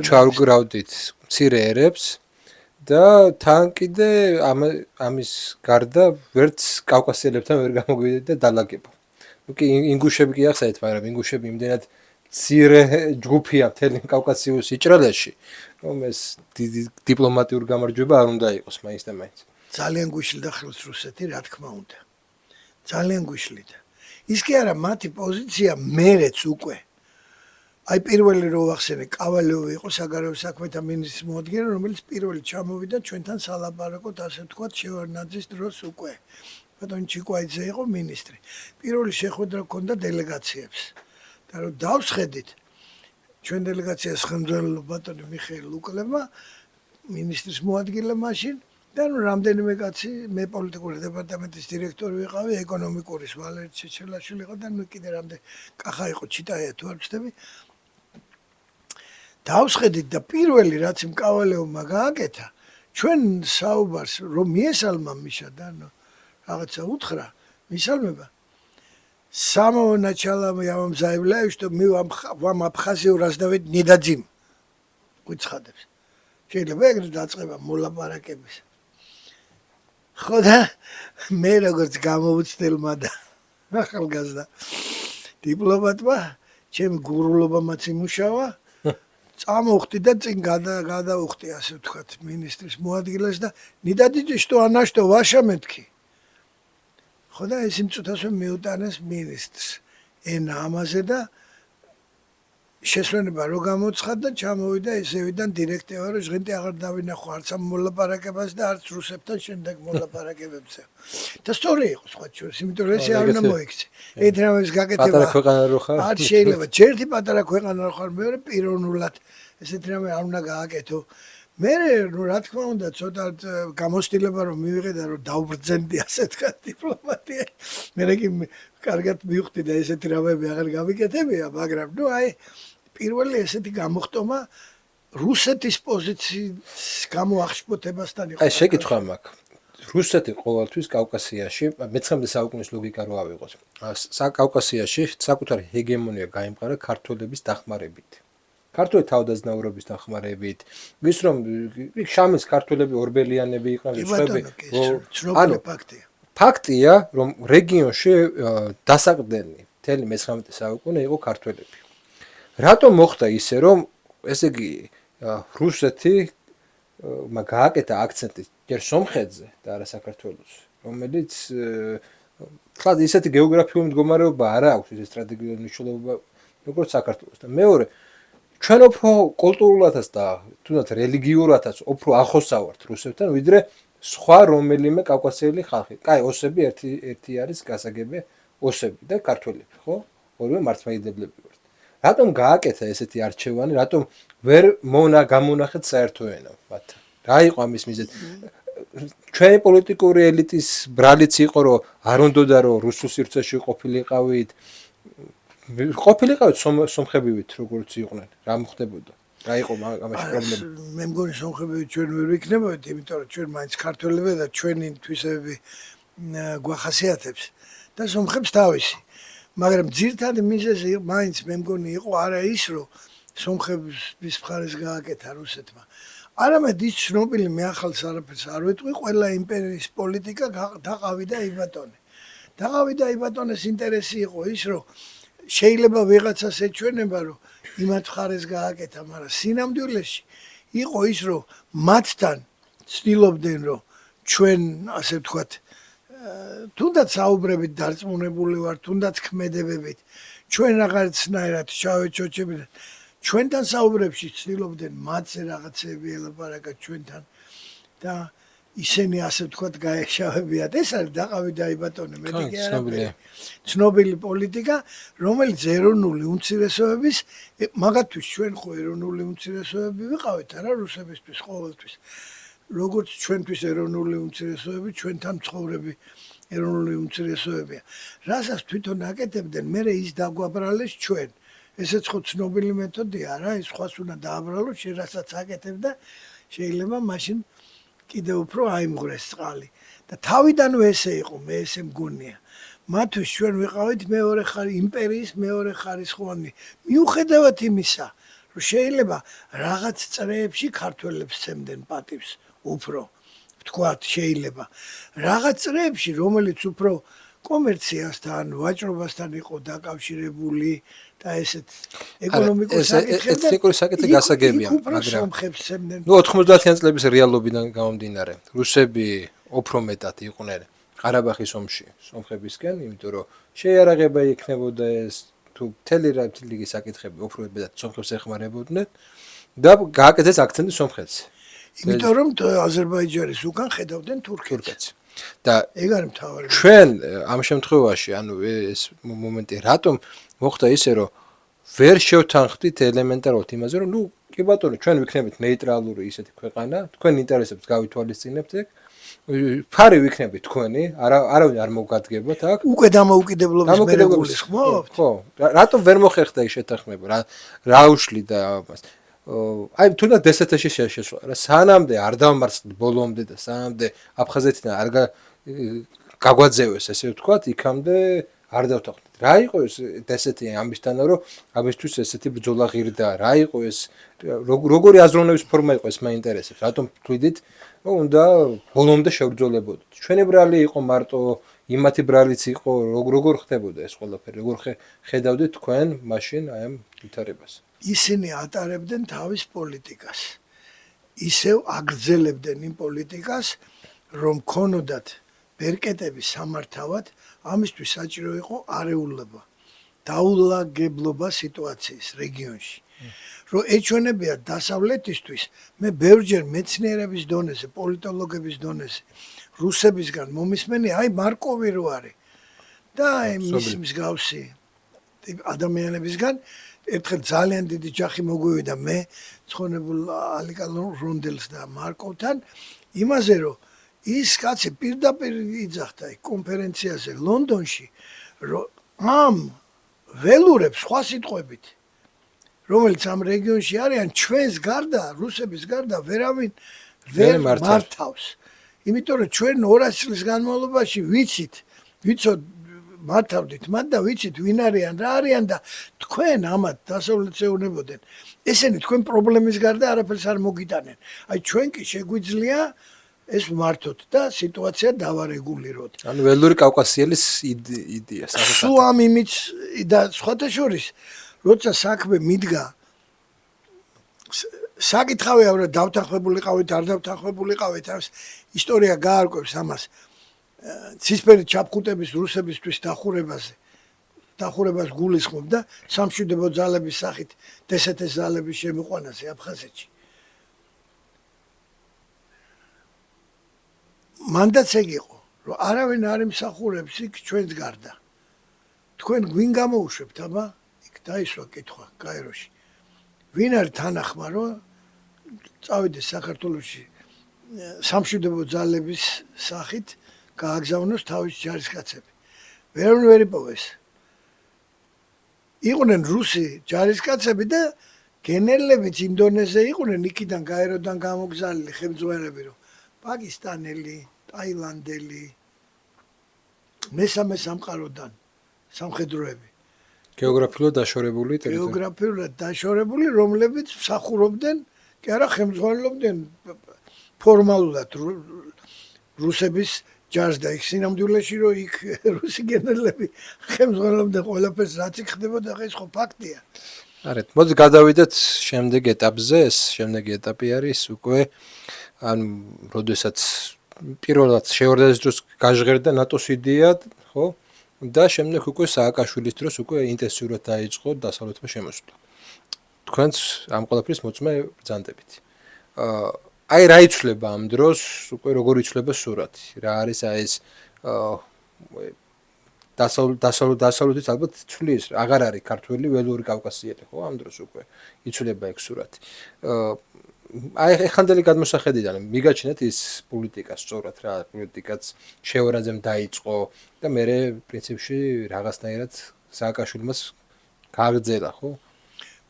ჩავგრავდით მცირე ერებს და თან კიდე ამის გარდა ვერც კავკასიელებთან ვერ გამოგვიდეთ და დალაგება. ნუ კი ინგუშები კი ახსენეთ, მაგრამ ინგუშები იმდენად მცირე ჯგუფია მთელი კავკასიუს იჭრელეში, რომ ეს დიპლომატიური გამარჯვება არ უნდა იყოს მაინც და მაინც. ძალიან გვიშლიდა ხელს რუსეთი, რა თქმა უნდა. ძალიან გვიშლიდა. ის კი არა, მათი პოზიცია მერეც უკვე. აი პირველი რო ვახსენე, კავალიოვი იყო საგარეო საქმეთა მინისტრის მოადგილე, რომელიც პირველი ჩამოვიდა ჩვენთან სალაპარაკოდ, ასე ვთქვათ, შევარდნაძის დროს უკვე. ბატონი ჩიკვაიძე იყო მინისტრი. პირველი შეხვედრა ჰქონდა დელეგაციებს. და რომ დავსხედით ჩვენ დელეგაციას ხელმძღვანელობდა ბატონი მიხეილ ლუკლებმა, მინისტრის მოადგილე მაშინ და ნუ რამდენიმე კაცი მე პოლიტიკური დეპარტამენტის დირექტორი ვიყავი, ეკონომიკურის ვალერი ჩეჩელაშვილი იყო და ნუ კიდე რამდენი კახა იყო ჩიტაია თუ არ ვცდები. დავსხედით და პირველი რაც იმ კავალიოვმა გააკეთა, ჩვენ საუბარს რომ მიესალმა მიშა და ნუ რაღაცა უთხრა, მისალმება. Самого начала я вам заявляю, что мы вам Абхазию раздавать не дадим. Уцхадებს. შეიძლება ეგრე დაწყება მოლაპარაკების. ხო და მე როგორც გამოუცდელმა და ახალგაზრდა დიპლომატმა ჩემი გურულობამაც იმუშავა. წამოვხდი და წინ გადავუხდი, ასე ვთქვათ, მინისტრის მოადგილეს და не дадите, что она что ваша метки. ხო და ეს იმ წუთას მიუტანეს მინისტრს ენა ამაზე და შესვენება რო გამოცხადდა, ჩამოვიდა ისევიდან დირექტივა, რომ ჟღენტი აღარ დავინახო არც ამ მოლაპარაკებას და არც რუსებთან შემდეგ მოლაპარაკებებზე. და სწორი იყო სხვა შორის, იმიტომ რომ ესე არ უნდა მოიქცე. ეგ რამეს გაკეთება. პატარა ქვეყანა რო ხარ? არ შეიძლება. ერთი პატარა ქვეყანა რო ხარ, მეორე პიროვნულად ესეთ რამე არ უნდა გააკეთო. მე ნუ რა თქმა უნდა ცოტა გამოცდილება რომ მივიღე და რომ დავბრძენდი ასე თქვა დიპლომატია. მე კი კარგად მივხვდი და ესეთი რამეები აღარ გამიკეთებია, მაგრამ ნუ აი პირველი ესეთი გამოხტომა რუსეთის პოზიციის გამოახშფოთებასთან იყო. აი შეკითხვა მაქვს. რუსეთი ყოველთვის კავკასიაში, მე-19 საუკუნის ლოგიკა რო ავიღოთ. კავკასიაში საკუთარი ჰეგემონია გაიმყარა ქართველების დახმარებით. ქართული თავდაზნაურობის დახმარებით, ვის რომ შამის ქართველები ორბელიანები იყვნენ, ანუ ფაქტია. ფაქტია, რომ რეგიონში დასაყრდენი მთელი მე-19 საუკუნე იყო ქართველები. რატომ მოხდა ისე, რომ ესე იგი რუსეთი გააკეთა აქცენტი ჯერ სომხეთზე და არა საქართველოს, რომელიც თქვა ისეთი გეოგრაფიული მდგომარეობა არ აქვს, ისე სტრატეგიული მნიშვნელობა როგორც საქართველოს და მეორე ჩვენ უფრო კულტურულადაც და თუნდაც რელიგიურადაც უფრო ახლოს ავართ რუსებთან, ვიდრე სხვა რომელიმე კავკასიელი ხალხი. კაი, ოსები ერთი არის გასაგები, ოსები და ქართველები, ხო? ორივე მართლმადიდებლები ვართ. რატომ გააკეთა ესეთი არჩევანი, რატომ ვერ გამონახეთ საერთო ენა მათ? რა იყო ამის მიზეზი? ჩვენი პოლიტიკური ელიტის ბრალიც იყო, რომ არ უნდოდა რომ რუსულ სივრცეში ყოფილიყავით. ყოფილიყავით სომხებივით როგორც იყვნენ, რა მოხდებოდა? რა იყო ამაში პრობლემა? მე მგონი სომხებივით ჩვენ ვერ ვიქნებოდით, იმიტომ რომ ჩვენ მაინც ქართველები და ჩვენი თვისებები გვახასიათებს და სომხებს თავისი. მაგრამ ძირითადი მიზეზი მაინც მე მგონი იყო არა ის, რომ სომხების მხარეს გააკეთა რუსეთმა. არამედ ის ცნობილი მე ახალს არაფერს არ ვეტყვი, ყველა იმპერიის პოლიტიკა დაყავიდა იბატონე. დაყავიდა იბატონეს ინტერესი იყო ის, რომ შეიძლება ვიღაცას ეჩვენება, რომ იმათ მხარეს გააკეთა, მაგრამ სინამდვილეში იყო ის, რომ მათთან ცდილობდნენ, რომ ჩვენ, ასე ვთქვათ, თუნდაც საუბრებით დარწმუნებული ვარ, თუნდაც ქმედებებით, ჩვენ რაღაცნაირად ჩავეჩოჩებინეთ. ჩვენთან საუბრებში ცდილობდნენ მათზე რაღაცები ელაპარაკათ ჩვენთან და ისინი ასე ვთქვათ გაეშავებიათ. ეს არის დაყავი დაიბატონე მეტი არაფერი. ცნობილი პოლიტიკა, რომელიც ეროვნული უმცირესობების, მაგათთვის ჩვენ ხო ეროვნული უმცირესობები ვიყავით, არა რუსებისთვის ყოველთვის. როგორც ჩვენთვის ეროვნული უმცირესობები, ჩვენთან მცხოვრები ეროვნული უმცირესობებია. რასაც თვითონ აკეთებდნენ, მე ის დაგვაბრალეს ჩვენ. ესეც ხო ცნობილი მეთოდია, რა, ის სხვას უნდა დააბრალოს, შენ რასაც აკეთებდა, შეიძლება მაშინ კიდევ უფრო აიმღვრეს წყალი. და თავიდანვე ესე იყო, მე ესე მგონია. მათთვის ჩვენ ვიყავით მეორე იმპერიის მეორე ხარისხოვანი. მიუხედავად იმისა, რომ შეიძლება რაღაც წრეებში ქართველებს ცემდნენ პატივს უფრო ვთქვათ შეიძლება რაღაც წრეებში რომელიც უფრო კომერციასთან ვაჭრობასთან იყო დაკავშირებული და ესეთ ეკონომიკურ საკითხებთან ეთნიკური საკითხი გასაგებია, მაგრამ სომხებს ცემდნენ ნუ 90-იან წლების რეალობიდან გამომდინარე რუსები უფრო მეტად იყვნენ ყარაბაღის ომში სომხებისკენ, იმიტომ რომ შეიარაღება იქნებოდა ეს თუ მთელი საკითხები უფრო მეტად სომხებს ეხმარებოდნენ და გააკეთეს აქცენტი სომხეთს. იმიტომ რომ აზერბაიჯანის უკან ხედავდნენ თურქეთს. და ეგ არის მთავარი. ჩვენ ამ შემთხვევაში, ანუ ეს მომენტი რატომ მოხდა ისე, რომ ვერ შევთანხმდით ელემენტარულად იმაზე, რომ ნუ კი ბატონო, ჩვენ ვიქნებით ნეიტრალური ისეთი ქვეყანა, თქვენ ინტერესებს გავითვალისწინებთ ეგ, ფარი ვიქნებით თქვენი, არავინ არ მოგადგებოთ აქ. უკვე დამოუკიდებლობის მერე გულისხმობთ? ხო, რატომ ვერ მოხერხდა ის შეთანხმება? რა უშლიდა ამას? აი თუნდაც დსთ-ში შესვლა რა სანამდე არ დავმარცხდით ბოლომდე და სანამდე აფხაზეთიდან არ გაგვაძევეს ესე ვთქვათ იქამდე არ დავთანხმდით რა იყო ეს დსთ ამისთანა რომ ამისთვის ესეთი ბრძოლა ღირდა რა იყო ეს როგორი აზროვნების ფორმა იყო ეს მაინტერესებს რატომ თვლიდით რომ უნდა ბოლომდე შევბრძოლებოდეთ ჩვენი ბრალი იყო მარტო იმათი ბრალიც იყო როგორ ხდებოდა ეს ყველაფერი როგორ ხედავდით თქვენ მაშინ აი ამ ვითარებას ისინი ატარებდნენ თავის პოლიტიკას. ისევ აგრძელებდნენ იმ პოლიტიკას, რომ ქონოდათ ბერკეტები სამართავად, ამისთვის საჭირო იყო არეულობა, დაულაგებლობა სიტუაციის რეგიონში. რომ ეჩვენებიათ დასავლეთისთვის, მე ბევრჯერ მეცნიერების დონეზე, პოლიტოლოგების დონეზე, რუსებისგან მომისმენი, აი მარკოვი რო არის. და აი მის მსგავსი ადამიანებისგან ერთხელ ძალიან დიდი ჯახი მოგვივიდა მე ცხონებულ ალიკა რონდელს და მარკოვთან იმაზე რომ ის კაცი პირდაპირ იძახდა კონფერენციაზე ლონდონში რომ ამ ველურებს სხვა სიტყვებით რომელიც ამ რეგიონში არიან ჩვენს გარდა რუსების გარდა ვერავინ ვერ მართავს იმიტომ რომ ჩვენ 200 წლის განმავლობაში ვიცით მართავდით მათ და ვიცით ვინ არიან რა არიან და თქვენ ამათ დასავლეთს ეუბნებოდნენ ესენი თქვენ პრობლემის გარდა არაფერს არ მოგიტანენ აი ჩვენ კი შეგვიძლია ეს მართოთ და სიტუაცია დავარეგულიროთ ანუ ველური კავკასიელის იდეა სულ ამ იმით და სხვათა შორის როცა საქმე მიდგა საკითხავია რომ დავთანხმებულიყავით არ დავთანხმებულიყავით ეს ისტორია გაარკვევს ამას ცისფერი ჩაფხუტების რუსებისთვის დახურებას გულისხმობ და სამშვიდობო ძალების სახით დსთ-ს ძალების შემიყვანაზე აფხაზეთში. მანდაც ეგ იყო, რომ არავინ არ იმსახურებს იქ ჩვენს გარდა. თქვენ გვინ გამოუშვებთ, აბა, იქ დაისვა კითხვა კაიროში. ვინ არის თანახმა, რომ წავიდეს საქართველოში სამშვიდობო ძალების სახით გააგზავნოს თავის ჯარისკაცები. ვერ იპოვეს. იყვნენ რუსი ჯარისკაცები და გენერლებიც იმ დონეზე იყვნენ იქიდან გაეროდან გამოგზავნილი ხელმძღვანელები რომ პაკისტანელი, ტაილანდელი, მესამე სამყაროდან სამხედროები. გეოგრაფიულად დაშორებული ტერიტორია. გეოგრაფიულად დაშორებული, რომლებიც მსახურობდნენ, კი არა ხელმძღვანელობდნენ ფორმალურად რუსების ჯარს და იქ სინამდვილეში რომ იქ რუსი გენერლები ხელმძღვანელობდნენ ყველაფერს რაც იქ ხდებოდა ეს ხო ფაქტია. არეთ, მოდი გადავიდეთ შემდეგ ეტაპზე, ეს შემდეგი ეტაპი არის უკვე ან როდესაც პირველად შეორდაძის დროს გაჟღერდა ნატოს იდეა, ხო? და შემდეგ უკვე სააკაშვილის დროს უკვე ინტენსიურად დაიწყო დასავლეთმა შემოსვლა. თქვენც ამ ყველაფრის მოწმე ბრძანდებით. აი რა იცვლება ამ დროს, უკვე როგორ იცვლება სურათი. რა არის აი ეს დასავლეთის ალბათ ცვლის, აღარ არის ქართველი ველური კავკასიელი, ხო? ამ დროს უკვე იცვლება ეგ სურათი. აი ეხანდელი გადმოსახედიდან მიგაჩნიათ ის პოლიტიკა სწორად რა, პოლიტიკაც შეორაძემ დაიწყო და მე პრინციპში რაღაცნაირად სააკაშვილმაც გააგრძელა, ხო?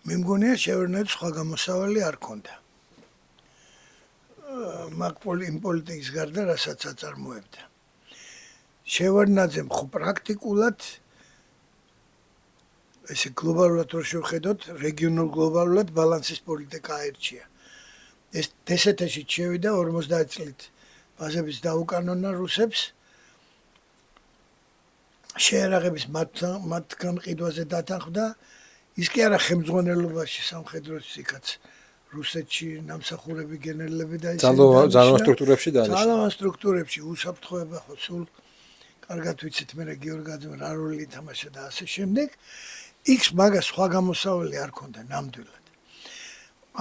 მე მგონია შეორნაძის სხვა გამოსავალი არ ქონდა. მაგ პოლიტიკის გარდა რასაც აწარმოებდა. შევარდნაძემ ხო პრაქტიკულად ესე გლობალურად რო შევხედოთ, რეგიონულ გლობალურად ბალანსის პოლიტიკა აირჩია. ეს დსთ-ში შევიდა 50 წლით ბაზების დაუკანონა რუსებს. შეერაღების მათგან ყიდვაზე დათანხმდა. ის კი არა ხელმძღვანელობაში სამხედროს იქაც რუსეთში ნამსახურები გენერლები ძალოვან სტრუქტურებში დანიშნა. ძალოვან სტრუქტურებში უსაფრთხოება ხო სულ კარგად ვიცით მე გიორგაძემ რა როლი ითამაშა და ასე შემდეგ. იქ მაგას სხვა გამოსავალი არ ქონდა ნამდვილად.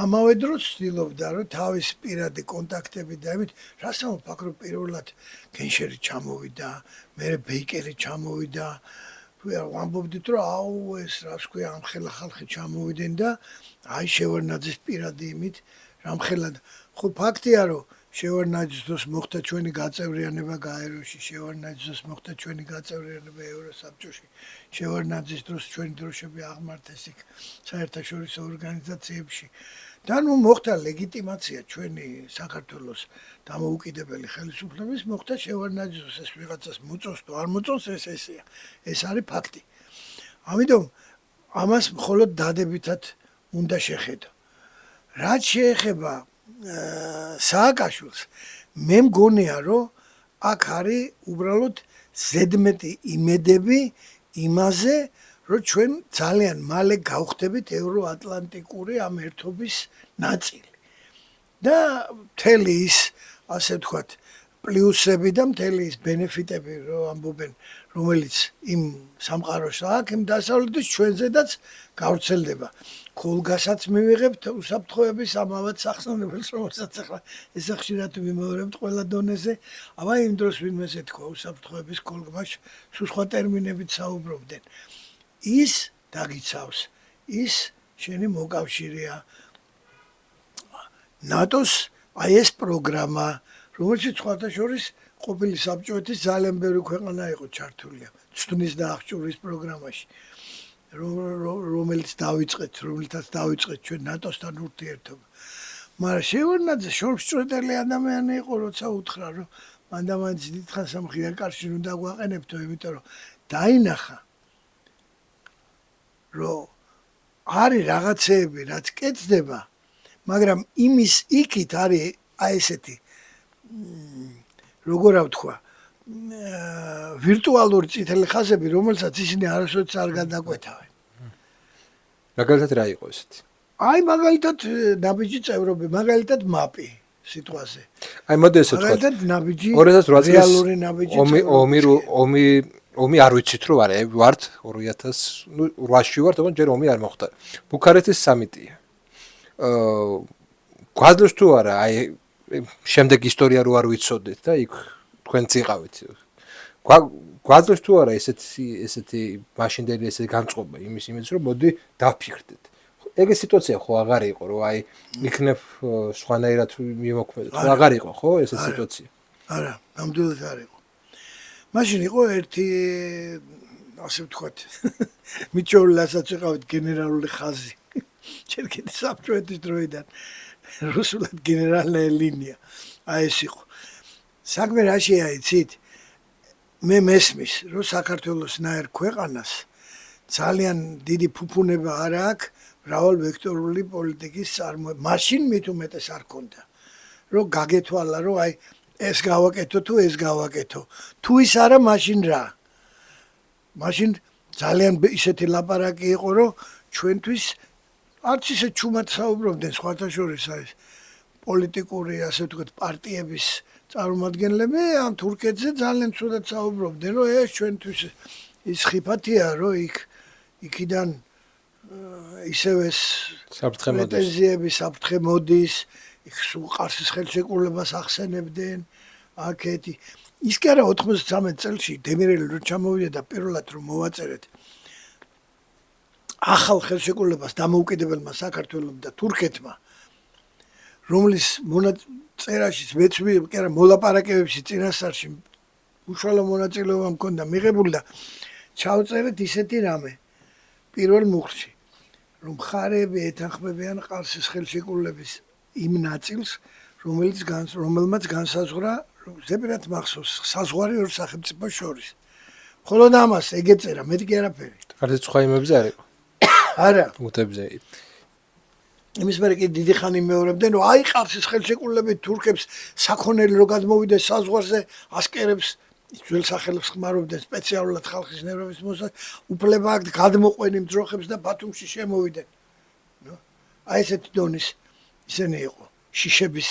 ამავე დროს ცდილობდა რომ თავის პირადი კონტაქტები და იმით რასაუბრობ აქ რომ პირველად გენშერი ჩამოვიდა, მერე ბეიკერი ჩამოვიდა. ვამბობდით რომ აუ ეს რას ქვია ამხელა ხალხი ჩამოვიდნენ და აი შევარნაძის პირადი იმით რამხელა ხო ფაქტია რომ შევარნაძის დროს მოხდა ჩვენი გაწევრიანება გაეროში, შევარნაძის დროს მოხდა ჩვენი გაწევრიანება ევროსაბჭოში, შევარნაძის დროს ჩვენი დროშები აღმართეს იქ საერთაშორისო ორგანიზაციებში და ნუ მოხდა ლეგიტიმაცია ჩვენი საქართველოს დამოუკიდებელი ხელისუფლების მოხდა შევარნაძის დროს ეს ვიღაცას მოწონს თუ არ მოწონს ესეა ეს არის ფაქტი. ამიტომ ამას მხოლოდ დადებითად უნდა შეხედო. რაც შეეხება სააკაშვილს მე მგონია რომ აქ არის უბრალოდ ზედმეტი იმედები იმაზე რომ ჩვენ ძალიან მალე გავხდებით ევროატლანტიკური ამ ერთობის ნაწილი და მთელი ის ასე ვთქვათ პლუსები და მთელი ის ბენეფიტები რომ ამბობენ რომელიც იმ სამყაროს აქვს იმ დასავლეთის ჩვენზედაც გავრცელდება. ქოლგასაც მივიღებთ უსაფრთხოების ამავად სახსნებელს რომელსაც ახლა ესე ხშირად ვიმეორებთ ყველა დონეზე. აბა იმ დროს ვინმეს ეთქვა უსაფრთხოების ქოლგას სულ სხვა ტერმინებით საუბრობდნენ. ის დაგიცავს, ის შენი მოკავშირეა. ნატოს აი ეს პროგრამა, რომელშიც სხვათა შორის ყოფილი საბჭოეთის ძალიან ბევრი ქვეყანა იყო ჩართული ცვლის და აღჭურვის პროგრამაში. რომელიც რომელთაც დავიწყეთ ჩვენ ნატოსთან ურთიერთობა. მაგრამ შევარნაძე შორსჭრეტელი ადამიანი იყო, როცა უთხრა, რომ მანდამაინც დიდხანს ამ ღია კარშინ უნდა გვაყენებთო, იმიტომ რომ დაინახა რომ არის რაღაცეები, რაც კეთდება, მაგრამ იმის იქით არის აი ესეთი როგორ ვთქვა ვირტუალური წითელი ხაზები, რომელსაც ისინი არასოდეს არ გადაკვეთავენ. მაგალითად რა იყო ესეთი? აი მაგალითად ნაბიჯი წევრობი, მაგალითად მაპი სიტყვაზე. აი მოდი ესე ვთქვა. მაგალითად ნაბიჯი 2008 რეალური ნაბიჯი. ომი არ ვიცით რომ ვართ 2008-ში ვართ, თუმცა ჯერ ომი არ მოხდა. ბუქარესტის სამიტია. გვაძლევს თუ არა აი შემდეგ ისტორია რო არ ვიცოდეთ და იქ თქვენც იყავით. გვაძლევს თუ არა ესეთი მაშინდელი ესეთი განწყობა იმის რომ მოდი დავფიქრდეთ. ეგ სიტუაცია ხო აღარ იყო რომ აი იქნებ სხვანაირად მიმოქმედოთ. ხო აღარ იყო ხო ეს სიტუაცია? არა, ნამდვილად არ იყო. მაშინ იყო ერთი ასე ვთქვათ მიჩოვლასაც ვიყავით გენერალური ხაზი. ჯერ კიდე საბჭოეთის დროიდან რუსულად გენერალная ლინია. აი ეს იყო. საქმე რაშია იცით? მე მესმის რომ საქართველოსნაირ ქვეყანას ძალიან დიდი ფუფუნება არ აქვს მრავალვექტორული პოლიტიკის წარმოება. მაშინ მით უმეტეს არ ქონდა. რომ გაგეთვალა რომ აი ეს გავაკეთო თუ ეს გავაკეთო. თუ ის არა მაშინ რა? მაშინ ძალიან ისეთი ლაპარაკი იყო რომ ჩვენთვის არც ისე ჩუმად საუბრობდნენ სხვათა შორის აი პოლიტიკური ასე ვთქვათ პარტიების წარმომადგენლები ამ თურქეთზე ძალიან ცუდად საუბრობდნენ რომ ეს ჩვენთვის ის ხიფათია რომ იქიდან ისევ ეს საფრთხე მოდის. პრეტენზიები საფრთხე მოდის, იქ სულ ყარსის ხელშეკრულებას ახსენებდნენ აქეთი. ის კი არა 93 წელში დემირელი რო ჩამოვიდა და პირველად რომ მოვაწერეთ ახალ ხელშეკრულებას დამოუკიდებელმა საქართველოს და თურქეთმა რომლის წერაშიც მეც კი არა მოლაპარაკებებში წინასწარში უშუალო მონაწილეობა მქონდა მიღებული და ჩავწერეთ ისეთი რამე პირველ მუხლში რომ მხარეები ეთანხმებიან ყარსის ხელშეკრულების იმ ნაწილს რომელმაც განსაზღვრა ზეპირად მახსოვს საზღვარი ორ სახელმწიფოს შორის. მხოლოდ ამას ეგ ეწერა, მეტი კი არაფერი. არც სხვა იმებზე არ იყო. არა უთებზე იმის მერე კი დიდი ხანი მეორებდნენ რომ აიყავს ეს ხელშეკრულებით თურქებს საქონელი რო გადმოვიდეს საზღვარზე ასკერებს ძველ სახელებს ხმარობდნენ სპეციალურად ხალხის ნერვების მოსა უფლება აქვს გადმოყვენი მძროხებს და ბათუმში შემოვიდნენ ნო აი ესეთი დონის ისინი იყო შიშების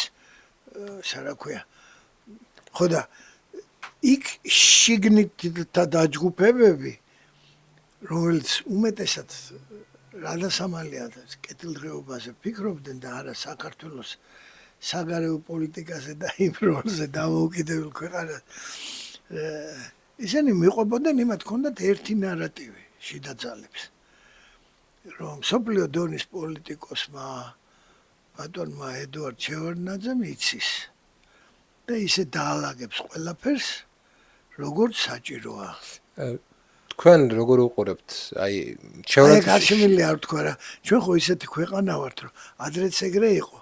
რა ქვია ხო და იქ შიგნით და დაჯგუფებები რომელიც უმეტესად რადასამალია და კეთილდღეობაზე ფიქრობდნენ და არა საქართველოს საგარეო პოლიტიკაზე და იმ როლზე დამოუკიდებელ ქვეყანას ისინი მიყვებოდნენ იმათ ჰქონდათ ერთი ნარატივი შიდა ძალებს რომ სოფლიო დონის პოლიტიკოსმა ბატონმა ედუარდ შევარდნაძემ იცის და ისე დაალაგებს ყველაფერს როგორც საჭიროა თქვენ როგორ უყურებთ აი აი შევარდნაძე გასიმილი არ თქვა რა ჩვენ ხო ისეთი ქვეყანა ვართ რომ ადრეც ეგრე იყო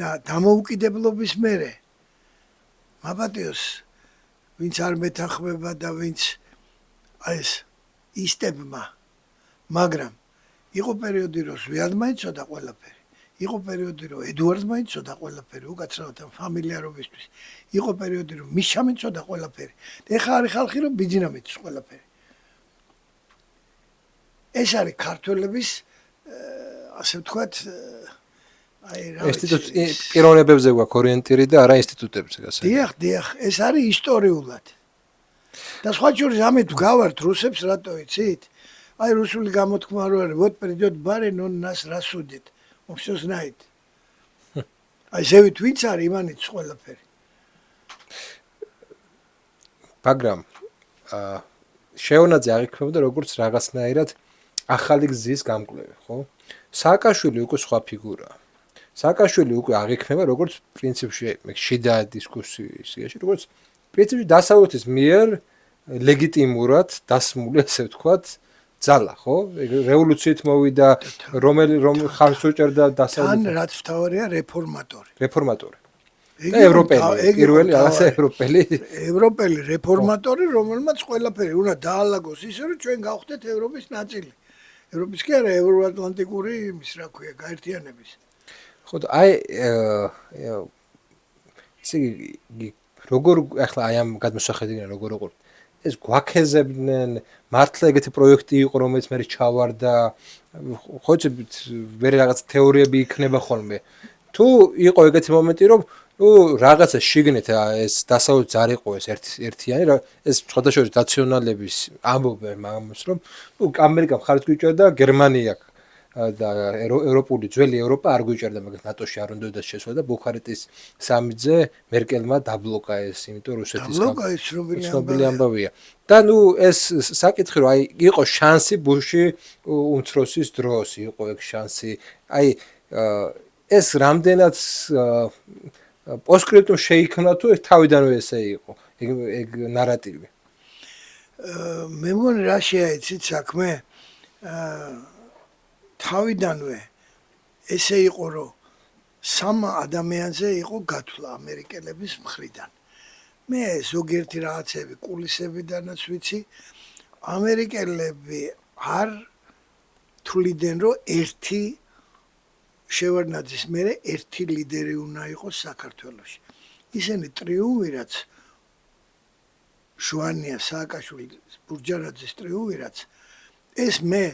და დამოუკიდებლობის მერე მაპატიოს ვინც არ მეთანხმება და ვინც აი ეს ისტებმა მაგრამ იყო პერიოდი რომ ზვიადმა იცოდა ყველაფერი იყო პერიოდი რომ ედუარდმა იცოდა ყველაფერი უკაცრავად ამ ფამილიარობისთვის იყო პერიოდი რომ მიშამ იცოდა ყველაფერი და ეხლა არის ხალხი რომ ბიძინამ იცის ყველაფერი ეს არის ქართველების ასე ვთქვათ აი რა ინსტიტუტ პიროვნებებზე გვაქვს ორიენტირი და არა ინსტიტუტებზე გასაგები დიახ ეს არის ისტორიულად და სხვა შორის ამით გავართ რუსებს რატო იცით აი რუსული გამოთქმა რო არის вот придет барин он нас рассудит он всё знает აი ზევით ვინც არის იმანიც ყველაფერი მაგრამ შეონაძე აღიქმებოდა როგორც რაღაცნაირად ახალი გზის გამკვლევი ხო სააკაშვილი უკვე სხვა ფიგურაა სააკაშვილი უკვე აღიქმება როგორც პრინციპში შიდა დისკუსიაში როგორც პრინციპში დასავლეთის მიერ ლეგიტიმურად დასმული ასე ვთქვათ ძალა ხო რევოლუციით მოვიდა რომ ხარს უჭერდა დასავლეთ ან რაც თავარია რეფორმატორი და ევროპელი პირველი რაღაცა ევროპელი რეფორმატორი რომელმაც ყველაფერი უნდა დაალაგოს ისე რომ ჩვენ გავხდეთ ევროპის ნაწილი ევროპის კი არა ევროატლანტიკური იმის რა ქვია გაერთიანების ხო და აი ისე როგორ ახლა აი ამ გადმოსახედიდან როგორ უყურებთ ეს გვაქეზებდნენ მართლა ეგეთი პროექტი იყო რომელიც მე ჩავარდა ხო იცით ვერ რაღაც თეორიები იქნება ხოლმე თუ იყო ეგეთი მომენტი რომ რაღაცა შიგნით ეს დასავლეთ არ იყო ეს ერთიანი ეს სხვადასხვა ნაციონალების ამბობენ მაგას რომ ამერიკამ ხარჯ გვიჭერდა გერმანია და ევროპული ძველი ევროპა არ გვიჭერდა მაგას ნატოში არ უნდა შესვლა და ბუქარესტის სამიძე მერკელმა დაბლოკა ეს იმიტომ რუსეთის ცნობილი ამბავია და ნუ ეს საკითხი რომ აი იყო შანსი ბუში უმცროსის დროს იყო ეგ შანსი აი ეს რამდენად პოსტსკრიპტუმ შეიქმნა თუ თავიდანვე ესე იყო ეგ ნარატივი მე მგონი რა შეაიცით საქმე თავიდანვე ესე იყო რომ სამ ადამიანზე იყო გათვლა ამერიკელების მხრიდან მე ზოგიერთი რაღაცები კულისებიდანაც ვიცი ამერიკელები არ თვლიდნენ რომ ერთი შევარდნაძის მერე ერთი ლიდერი უნდა იყოს საქართველოში ისინი ტრიუმვირაც შვანია სააკაშვილი ბურჯანაძის ტრიუმვირაც ეს მე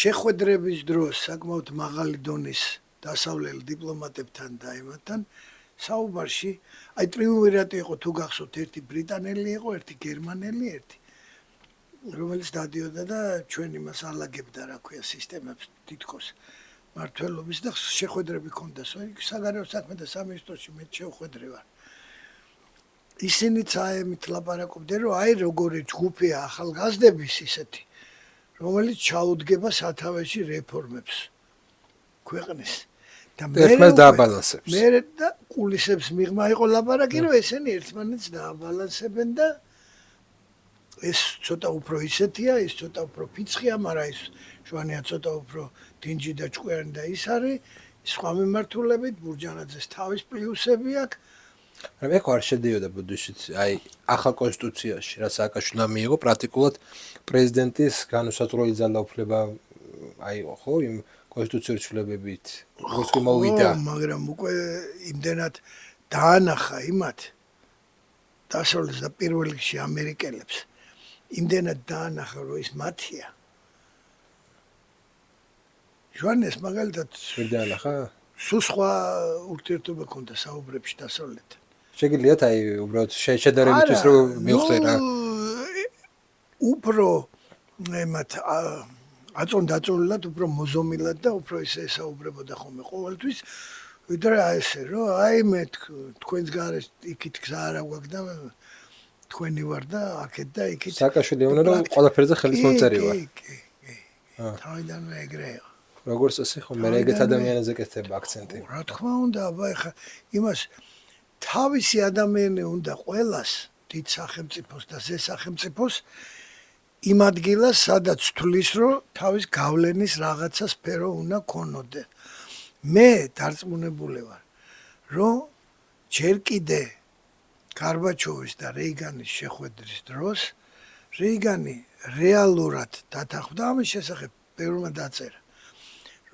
შეხვედრების დროს საკმაოდ მაღალი დონის დასავლელ დიპლომატებთან და იმათთან საუბარში აი ტრიუმვირატი იყო თუ გახსოვთ ერთი ბრიტანელი იყო ერთი გერმანელი ერთი რომელიც დადიოდა და ჩვენ იმას ალაგებდა რა ქვია სისტემებს თითქოს მართლობის და შეხვედრები ქონდა საგარეო საქმეთა სამინისტროში მე შევხვედრი ვარ ისინიც აემით ლაპარაკობდნენ რომ აი როგორი ჯგუფია ახალგაზრდების ისეთი რომელიც ჩაუდგება სათავეში რეფორმებს ქვეყნის და ერთმანეთს დააბალანსებს მე და კულისებს მიღმა იყო ლაპარაკი რომ ესენი ერთმანეთს დააბალანსებენ და ეს ცოტა უფრო ისეთია ის ცოტა უფრო ფიცხია მაგრამ ის შვანია ცოტა უფრო დინჯი და ჭკვიანი და ის არის სხვა მიმართულებით ბურჯანაძეს თავის პლუსები აქვს მე ხო არ შედიოდა ბუდიშით აი ახალ კონსტიტუციაში რა სააკაშვილმა მიიღო პრაქტიკულად პრეზიდენტის განუსაზღვრელი ძალაუფლება აიღო, ხო, იმ კონსტიტუციური ცვლილებებით, როგორც კი მოვიდა. მაგრამ უკვე იმდენად დაანახა იმათ დასავლეთს და პირველ რიგში ამერიკელებს. იმდენად დაანახა, რომ ის მათია. ჟვანეს მაგალითად ვერ დაანახა? სულ სხვა ურთიერთობა ჰქონდა საუბრებში დასავლეთთან. შეგიძლიათ აი უბრალოდ შედარებისთვის რომ მივხვდე რა. უფრო ემათ აწონდაწონლად, უფრო მოზომილად და უფრო ისე საუბრებოდა ხოლმე ყოველთვის, ვიდრე აი ესე რომ აი მე თქვენს გარეს იქით გზა არ აქვს და თქვენი ვარ და აქეთ და იქით. სააკაშვილი ეუბნა რომ ყველაფერზე ხელის მომწერი ვარ. კი. თავიდანვე ეგრეა. როგორც წესი ხო მე ეგეთ ადამიანებზე კეთდება აქცენტი. რა თქმა უნდა, აბა ეხა იმას თავისი ადამიანი უნდა ყველას დიდ სახელმწიფოს და ზესახელმწიფოს იმ ადგილას, სადაც თulis რომ თავის გავლენის რაღაცა სფერო უნდა ქონოდე. მე დარწმუნებული ვარ, რომ ჯერ კიდე გარბაჩოვის და რეიგანის შეხვედრის დროს რეიგანი რეალურად დათანხმდა ამის შესახებ ბევრმა დაწერა.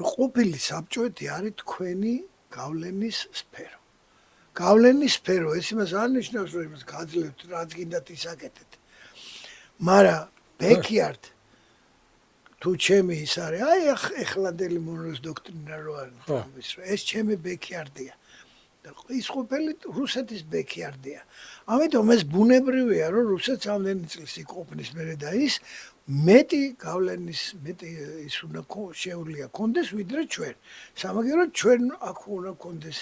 რომ ყოფილი საბჭოეთი არის თქვენი გავლენის სფერო. გავლენის სფერო ეს იმას არ ნიშნავს რომ იმას გაძლევთ რაც გინდათ ისაკეთეთ. მაგრამ ბექიარდ თუ ჩემი ის არის აი ეხლანდელი მონროს დოქტრინა რო არის ეს ჩემი ბექიარდია. და ის ყოფილი რუსეთის ბექიარდია. ამიტომ ეს ბუნებრივია რომ რუსეთს ამდენი წლის იყოფნის მერე და ის მეტი გავლენის მეტი ის უნდა შეუძლია კონდეს ვიდრე ჩვენ. სამაგიეროდ ჩვენ აქ უნდა კონდეს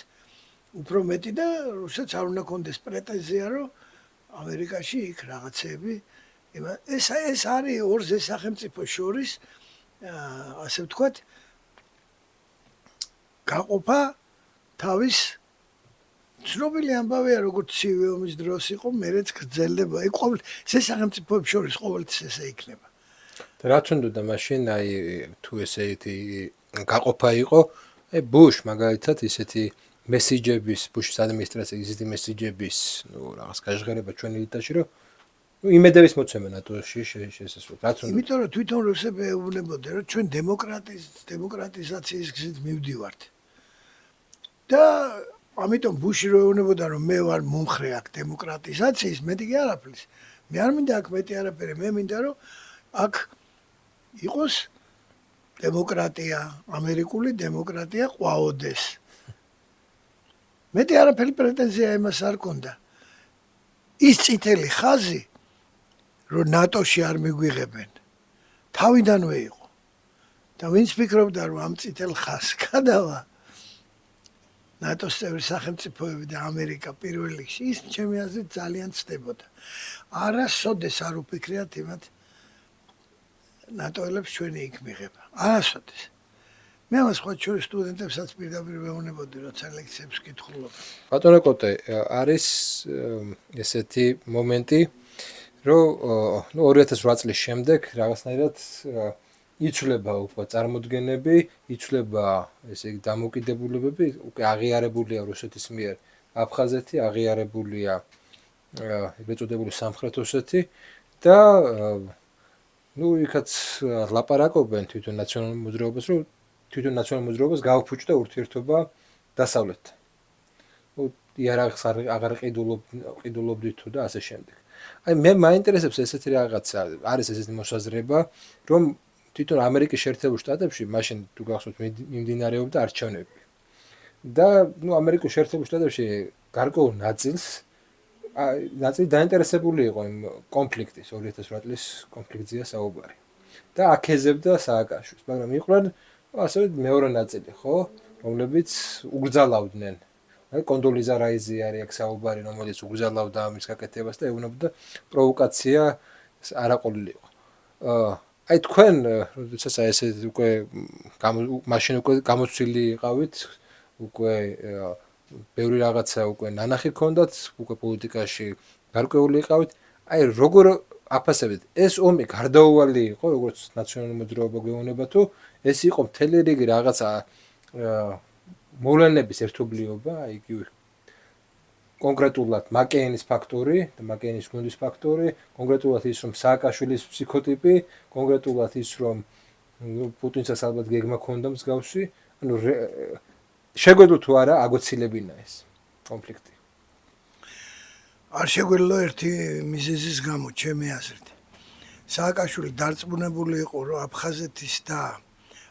უფრო მეტი და რუსეთს არ უნდა კონდეს პრეტენზია რომ ამერიკაში იქ რაღაცები ეს არის ორ ზესახელმწიფო შორის ასე ვთქვათ გაყოფა თავის ცნობილი ამბავია როგორც ცივი ომის დროს იყო მერეც გრძელდება იქ ყოველ ზესახელმწიფოებს შორის ყოველთვის ესე იქნება და რა თუნდოდა მაშინ აი თუ ესეთი გაყოფა იყო აი ბუშ მაგალითად ისეთი მესიჯების ბუშის ადმინისტრაციის ისეთი მესიჯების ნუ რაღაც გაჟღერება ჩვენი ელიტაში რომ ნუ იმედების მოცემა ნატოში შესაძლოა რა თუნდოდა იმიტომ რომ თვითონ რუსები ეუბნებოდნენ რომ ჩვენ დემოკრატიზაციის გზით მივდივართ და ამიტომ ბუში რო ეუბნებოდა რომ მე ვარ მომხრე აქ დემოკრატიზაციის მეტი კი არაფრის მე არ მინდა აქ მეტი არაფერი მე მინდა რომ აქ იყოს დემოკრატია ამერიკული დემოკრატია ყვაოდეს მეტი არაფერი პრეტენზია იმას არ ქონდა ის წითელი ხაზი რომ ნატოში არ მიგვიღებენ თავიდანვე იყო და ვინც ფიქრობდა რომ ამ წითელ ხაზს გადავა ნატოს წევრი სახელმწიფოები და ამერიკა პირველ რიგში ის ჩემი აზრით ძალიან ცდებოდა არასოდეს არ უფიქრიათ იმათ ნატოელებს ჩვენი იქ მიღება არასოდეს მე ამას სხვა შორის სტუდენტებსაც პირდაპირ ვეუბნებოდი როცა ლექციებს ვკითხულობ ბატონო კოტე არის ესეთი მომენტი რომ ნუ 2008 წლის შემდეგ რაღაცნაირად იცვლება უკვე წარმოდგენები, იცვლება ესე იგი დამოკიდებულებები, უკვე აღიარებულია რუსეთის მიერ აფხაზეთი, აღიარებულია ეგრეთ წოდებული სამხრეთ ოსეთი და ნუ იქაც ლაპარაკობენ თვითონ ნაციონალურ მოძრაობას, რომ თვითონ ნაციონალურ მოძრაობას გაუფუჭდა ურთიერთობა დასავლეთთან. ნუ იარაღს აღარ ყიდულობდით თუ და ასე შემდეგ. აი მე მაინტერესებს ესეთი რაღაცა, არის ესეთი მოსაზრება, რომ თვითონ ამერიკის შეერთებულ შტატებში მაშინ თუ გახსოვთ მიმდინარეობდა არჩევნები. და ნუ ამერიკის შეერთებულ შტატებში გარკვეულ ნაწილი დაინტერესებული იყო იმ კონფლიქტის 2008 წლის კონფლიქტზეა საუბარი. და აქეზებდა სააკაშვილს, მაგრამ იყვნენ ასევე მეორე ნაწილი, ხო, რომლებიც უგრძალავდნენ. აი კონდოლიზა რაიზი არის აქ საუბარი, რომელიც უგრძალავდა ამის გაკეთებას და ეუბნებოდა პროვოკაცია არაყოლილი იყო. აი თქვენ, როდესაც აი ესე უკვე მაშინ უკვე გამოცვილი იყავით, უკვე ბევრი რაღაცა უკვე ნანახი გქონდათ, უკვე პოლიტიკაში გარკვეული იყავით. აი როგორ აფასებთ, ეს ომი გარდაუვალი იყო, როგორც ნაციონალური მოძრაობა გვეუბნება თუ ეს იყო მთელი რიგი რაღაცა მოვლენების ერთობლიობა, აი იგივე კონკრეტულად მაკეინის ფაქტორი და მაკეინის გუნდის ფაქტორი, კონკრეტულად ის რომ სააკაშვილის ფსიქოტიპი, კონკრეტულად ის რომ პუტინსაც ალბათ გეგმა ქონდა მსგავსი, ანუ შეგვეძლო თუ არა აგვეცილებინა ეს კონფლიქტი. არ შეგვეძლო ერთი მიზეზის გამო, ჩემი აზრით. სააკაშვილი დარწმუნებული იყო, რომ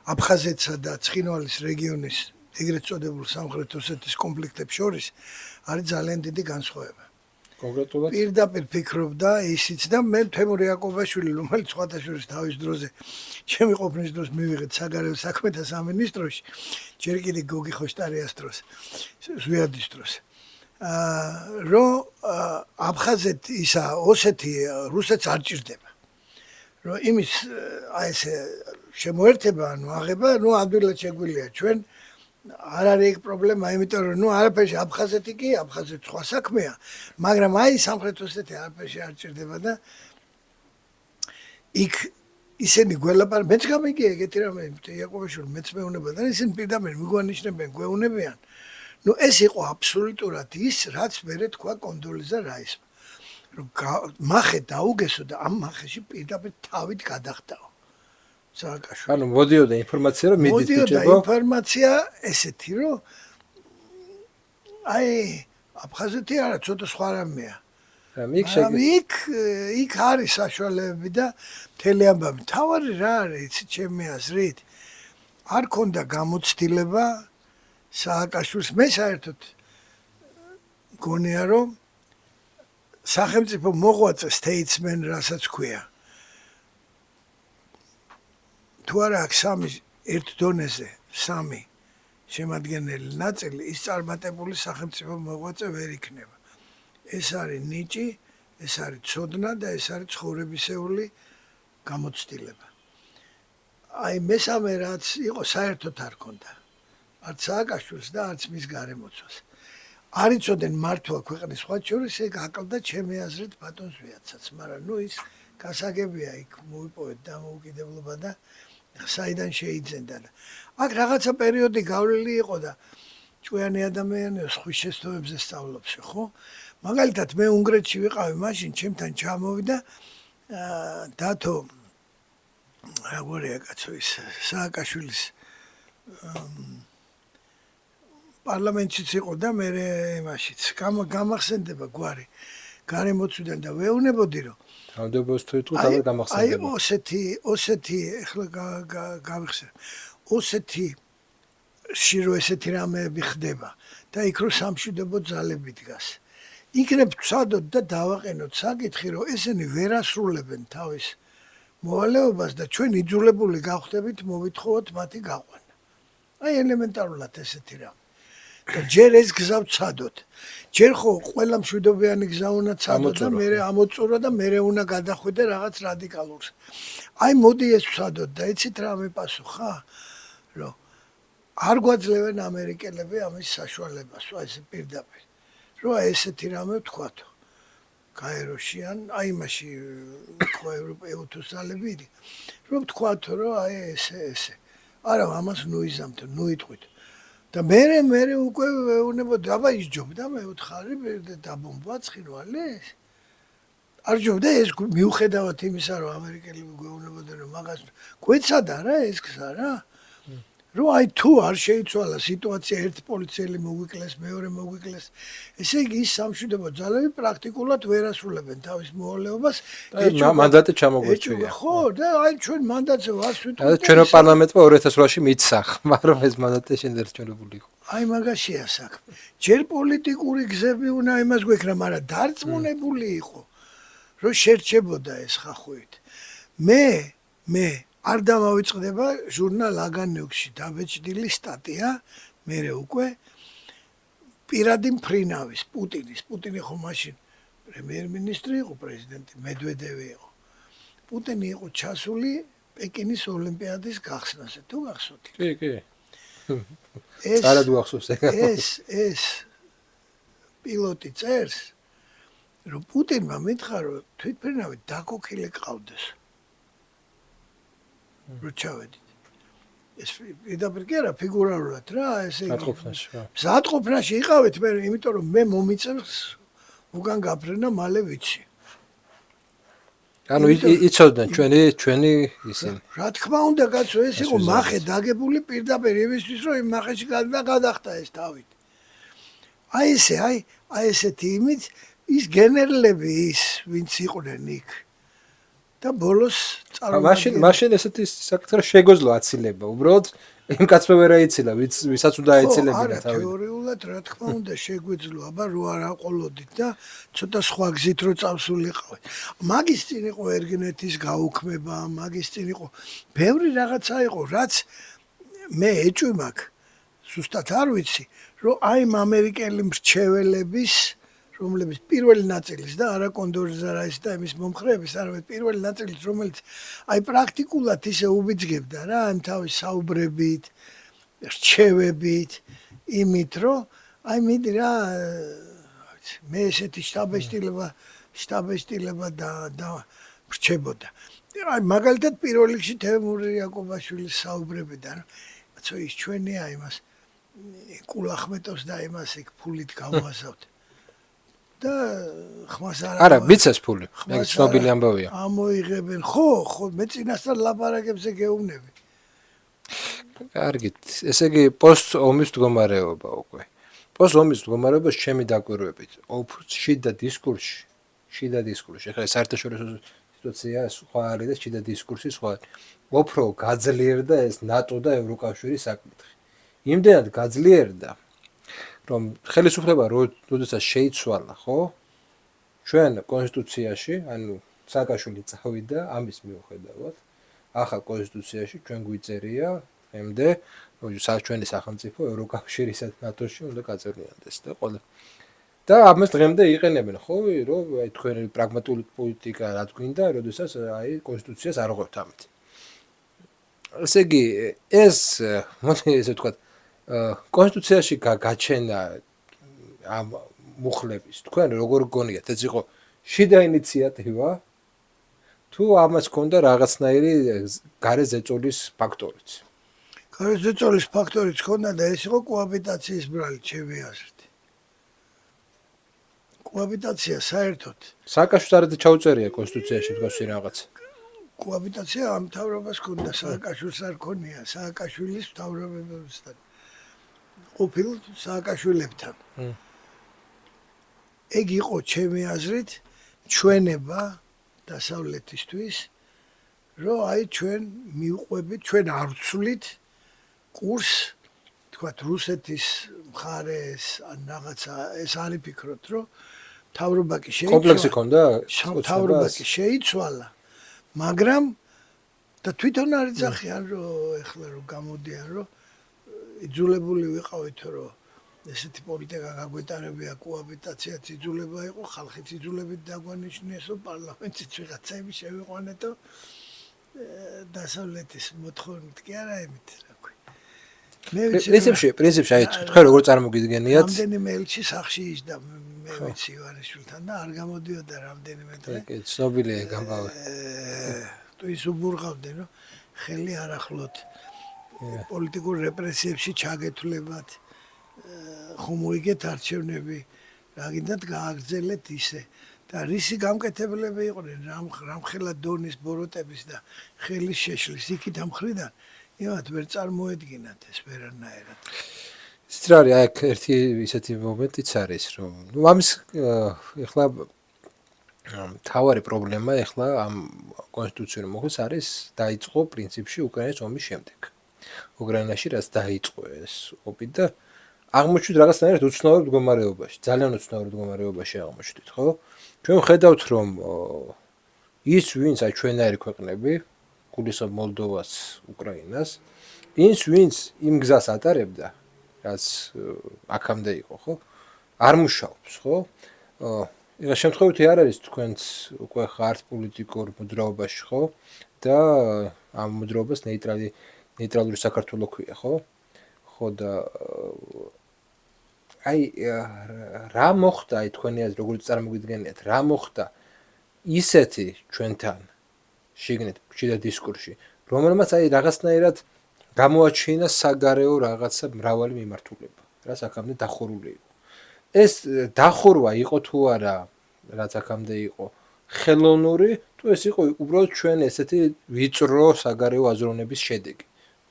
აფხაზეთსა და ცხინვალის რეგიონის ეგრეთ წოდებულ სამხრეთ ოსეთის კონფლიქტებს შორის არის ძალიან დიდი განსხვავება. კონკრეტულად პირდაპირ ფიქრობდა ისიც და მე თემურ იაკობაშვილი, რომელიც სხვათა შორის თავის დროზე ჩემი ყოფნის დროს მივიღეთ საგარეო საქმეთა სამინისტროში, ჯერ კიდე გოგი ხოშტარიას დროს, ზვიადის დროს. რომ აფხაზეთი ისა ოსეთი რუსეთს არ ჭირდება. რომ იმის აი ესე შემოერთება, ანუ აღება, ადვილად შეგვიძლია ჩვენ არ არის ეგ პრობლემა, იმიტომ რომ არაფერში აფხაზეთი კი, აფხაზეთი სხვა საქმეა, მაგრამ აი სამხრეთ ოსეთი არაფერში არ ჭირდება და იქ ისინი გველაპარ, მეც გამიგია ეგეთი რამე, იაკობაშვილი მეც მეუნება და ისინი პირდაპირ მიგვანიშნებენ, გვეუნებიან. ეს იყო აბსოლუტურად ის, რაც მერე თქვა კონდოლიზა რაისმა. რომ მახე დაუგესო და ამ მახეში პირდაპირ თავით გადახდაო. სააკაშვილი. ანუ მოდიოდა ინფორმაცია, რომ მიდით ბიჭებო. მოდიოდა ინფორმაცია ესეთი, რომ აი აფხაზეთი არა, ცოტა სხვა რამეა. იქ არის საშუალებები და მთელი ამბავი. თავარი რა არის, იცით ჩემი აზრით? არ ქონდა გამოცდილება სააკაშვილს. მე საერთოდ გონია, რომ სახელმწიფო მოღვაწე statesman რასაც ქვია. თუ არა აქ ერთ დონეზე სამი შემადგენელი ნაწილი, ის წარმატებული სახელმწიფო მოღვაწე ვერ იქნება. ეს არის ნიჭი, ეს არის ცოდნა და ეს არის ცხოვრებისეული გამოცდილება. აი მესამე რაც იყო საერთოდ არ ქონდა. არც სააკაშვილს და არც მის გარემოცვას. არ იცოდნენ მართვა ქვეყნის სხვა შორის, ეგ აკლდა ჩემი აზრით ბატონ ზვიადსაც, მაგრამ ის გასაგებია იქ მოიპოვეთ დამოუკიდებლობა და საიდან შეიძენდა. აქ რაღაცა პერიოდი გავლილი იყო და ჭკვიანი ადამიანი ხვის შეცდომებზე სწავლობს, ხო? მაგალითად მე უნგრეთში ვიყავი, მაშინ ჩემთან ჩამოვიდა დათო როგორია კაცო ის სააკაშვილის პარლამენტშიც იყო და მე იმაშიც გამახსენდება გვარი გარემოცვიდან და ვეუნებოდი რომ თავდებას თუ იტყვით აღარ გამახსენდება. აი ოსეთი ეხლა გავიხსენე. ოსეთი შირო ესეთი რამეები ხდება და იქ რო სამშვიდობო ძალები დგას. იქნებ ვცადოთ და დავაყენოთ საკითხი, რომ ესენი ვერ ასრულებენ თავის მოვალეობას და ჩვენ იძულებული გავხდებით მოვითხოვოთ მათი გაყვანა. აი ელემენტარულად ესეთი რამე. და ჯერ ეს გზა ვცადოთ. ჯერ ხო ყველა მშვიდობიანი გზა უნდა ცადოთ და მე ამოწურო და მე უნდა გადახვიდე რაღაც რადიკალურს. აი მოდი ეს ვცადოთ და იცით რა მიპასუხა? რომ არ გვაძლევენ ამერიკელები ამის საშუალებას, აი ეს პირდაპირ. რომ ესეთი რამე ვთქვათო. გაეროში ან აი მაში ხო ევროპეუთუსალები idi. რომ ვთქვათო, რომ აი ესე. არა, ამას ნუიზამთ, ნუიტყვით. და მე უკვე ვეუნებოდი, აბა ისჯობდა მე ვთხარი დაბომბვა ცხინვალის. არ ჯობდა ეს მიუხედავად იმისა, რომ ამერიკელები გვეუნებოდნენ, რომ მაგას გვეცადა რა ეს გზა რა. რომ აი თუ არ შეიცვალა სიტუაცია, ერთი პოლიციელი მოგვიკლეს, მეორე მოგვიკლეს, ესე იგი ის სამშვიდობო ძალები პრაქტიკულად ვერ ასრულებენ თავის მოვალეობას. მანდატი ჩამოგვეჭვია. ხო, და აი ჩვენ მანდატზე ვარს ვიტყვით. ჩვენო პარლამენტმა 2008-ში მიცახ, მაგრამ ეს მანდატი შენ ერთჩვენებული იყო. აი მაგაშია საქმე. ჯერ პოლიტიკური გზები უნდა იმას გვექნა, მაგრამ დარწმუნებული იყო, რომ შერჩებოდა ეს ხახვით. მე არ დამავიწყდება ჟურნალ აგანიუქსში დაბეჭდილი სტატია, მერე უკვე პირადი მფრინავის პუტინის. პუტინი ხო მაშინ პრემიერ-მინისტრი იყო, პრეზიდენტი მედვედევი იყო. პუტინი იყო ჩასული პეკინის ოლიმპიადის გახსნაზე, თუ გახსოვთ? კი. არა გახსოვს ეგ. ეს პილოტი წერს, რომ პუტინმა მითხრა, რომ თვითმფრინავი დაკოქილი ყავდეს. რო ჩავედით. ეს პირდაპირ კი არა, ფიგურალურად რა, ესე იგი. ზატყოფნაში რა. ზატყოფნაში იყავით მე, იმიტომ რომ მე მომიწევს უკან გაფრენა მალე ვიცი. ანუ იცოდნენ ჩვენი ისინი. რა თქმა უნდა, კაცო, ეს იყო მახე დაგებული პირდაპირ იმისთვის, რომ იმ მახეში გადახტა ეს თავით. აი ესეთი იმით ის გენერლები ის ვინც იყვნენ იქ და ბოლოს მაშინ ესეთი საკითხი შეგოძლო აცილება უბრალოდ იმ კაცმა ვერ აიცილა ვისაც უნდა აიცილებინა თავი. თეორიულად რა თქმა უნდა შეგვეძლო, აბა რო არ აყოლოდით და ცოტა სხვა გზით რო წავსულიყავით. მაგის წინ იყო ერგენეთის გაუქმება, მაგის წინ იყო ბევრი რაღაცა იყო, რაც მე ეჭვი მაქვს. ზუსტად არ ვიცი, რომ აი ამ ამერიკელი მრჩეველების რომლებიც პირველი ნაწილის და არა კონდორზარაის და იმის მომხრეების, არამედ პირველი ნაწილის, რომელიც აი პრაქტიკულად ისე უბიძგებდა რა, ამ თავის საუბრებით, რჩევებით, იმით, რომ აი მიდი რა, მე ესეთი შტაბ-ეშტილება და ვრჩებოდა. აი მაგალითად პირველ რიგში თემური იაკობაშვილის საუბრებიდან, რაცო ის ჩვენია იმას კულახმეტოს და იმას იქ ფულით გამოვასავთ. და ხმას არა მიცეს ფული მე ცნობილი ამბავია ამოიღებენ ხო მე წინასწარ ლაპარაკებზე გეუბნები კარგით ესე იგი პოსტ ომის მდგომარეობა უკვე პოსტ ომის მდგომარეობაში ჩემი დაკვირვებით შიდა დისკურსი ეხლა საერთაშორისო სიტუაცია სხვა არის და შიდა დისკურსი სხვა უფრო გაძლიერდა ეს ნატო და ევროკავშირის საკითხი იმდენად გაძლიერდა რომ ხელისუფლება როდესაც შეიცვალა, ხო? ჩვენ კონსტიტუციაში, ანუ სააკაშვილი წავიდა ამის მიუხედავად, ახალ კონსტიტუციაში ჩვენ გვიწერია დღემდე, რომ ჩვენი სახელმწიფო ევროკავშირისა და ნატოში უნდა გაწევრიანდეს და ყველა. და ამას დღემდე იყენებენ, ხო, რომ აი თქვენი პრაგმატული პოლიტიკა რაც გვინდა, როდესაც აი კონსტიტუციას არ ღვევთ ამით. ესე იგი, ეს მოდი ესე ვთქვათ კონსტიტუციაში გაჩენა ამ მუხლების თქვენ როგორ გონიათ ეს იყო შიდა ინიციატივა თუ ამას ჰქონდა რაღაცნაირი გარე ზეწოლის ფაქტორიც გარე ზეწოლის ფაქტორიც ჰქონდა და ეს იყო კოაბიტაციის ბრალი ჩემი აზრით კოაბიტაცია საერთოდ სააკაშვილს არ ჩაუწერია კონსტიტუციაში დგას რაღაც კოაბიტაცია ამ მთავრობას ჰქონდა სააკაშვილს არ ქონია სააკაშვილის მთავრობებთან ყოფილ სააკაშვილებთან. ეგ იყო ჩემი აზრით ჩვენება დასავლეთისთვის, რომ აი ჩვენ მივყვებით, ჩვენ არ ვცვლით კურს, თქვათ რუსეთის მხარეს ან რაღაცა ეს არის ფიქრობთ, რომ მთავრობა კი შეიცვალა. კომპლექსი ქონდა? მთავრობა კი შეიცვალა, მაგრამ და თვითონ არ იძახიან, რომ ეხლა რომ გამოდიან, რომ იძულებული ვიყავით რომ ესეთი პოლიტიკა გაგვეტარებია კოაბიტაციაც იძულება იყო ხალხიც იძულებით დაგვანიშნიეს რომ პარლამენტიც ვიღაცები შევიყვანეთო დასავლეთის მოთხოვნით კი არა იმით რა ქვი მე პრინციპში აი თქვენ როგორ წარმოგიდგენიათ რამდენიმე ელჩი სახში ისდა მე ვიცი ივანიშვილთან და არ გამოდიოდა რამდენიმე დღე კი ცნობილია გამბავე თუ ის უბურღავდნენ რომ ხელი არ ახლოთ პოლიტიკურ რეპრესიებში ჩაგეთვლებათ ხომ მოიგეთ არჩევნები რა გინდათ გააგრძელეთ ისე და რისი გამკეთებლები იყვნენ რამხელა დონის ბოროტების და ხელის შეშლის იქით ამ მხრიდან იმათ ვერ წარმოედგინათ ეს ვერანაირად ის რა არის აი ერთი ისეთი მომენტიც არის რომ ნუ ამის ეხლა თავარი პრობლემა ეხლა ამ კონსტიტუციური მოხდის არის დაიწყო პრინციპში უკრაინის ომის შემდეგ უკრაინაში რაც დაიწყო ეს ომი და აღმოჩნდით რაღაცნაირად უცნაურ მდგომარეობაში, ძალიან უცნაურ მდგომარეობაში აღმოჩნდით, ხო? ჩვენ ხედავთ რომ ის ვინც აი ჩვენაირი ქვეყნები, გულისხმობ მოლდოვას, უკრაინას, ის ვინც იმ გზას ატარებდა, რაც აქამდე იყო, ხო? არ მუშაობს, ხო? ეხლა შემთხვევითი არ არის თქვენც უკვე ხართ პოლიტიკურ მოძრაობაში, ხო? და ამ მოძრაობას ნეიტრალური საქართველო ქვია, ხო? ხო და აი რა მოხდა აი თქვენი აზრით როგორ წარმოგიდგენიათ რა მოხდა ისეთი ჩვენთან შიგნით შიდა დისკურსში რომელმაც აი რაღაცნაირად გამოაჩინა საგარეო რაღაცა მრავალი მიმართულება რაც აქამდე დახურული იყო ეს დახურვა იყო თუ არა რაც აქამდე იყო ხელოვნური, თუ ეს იყო უბრალოდ ჩვენ ესეთი ვიწრო საგარეო აზროვნების შედეგი.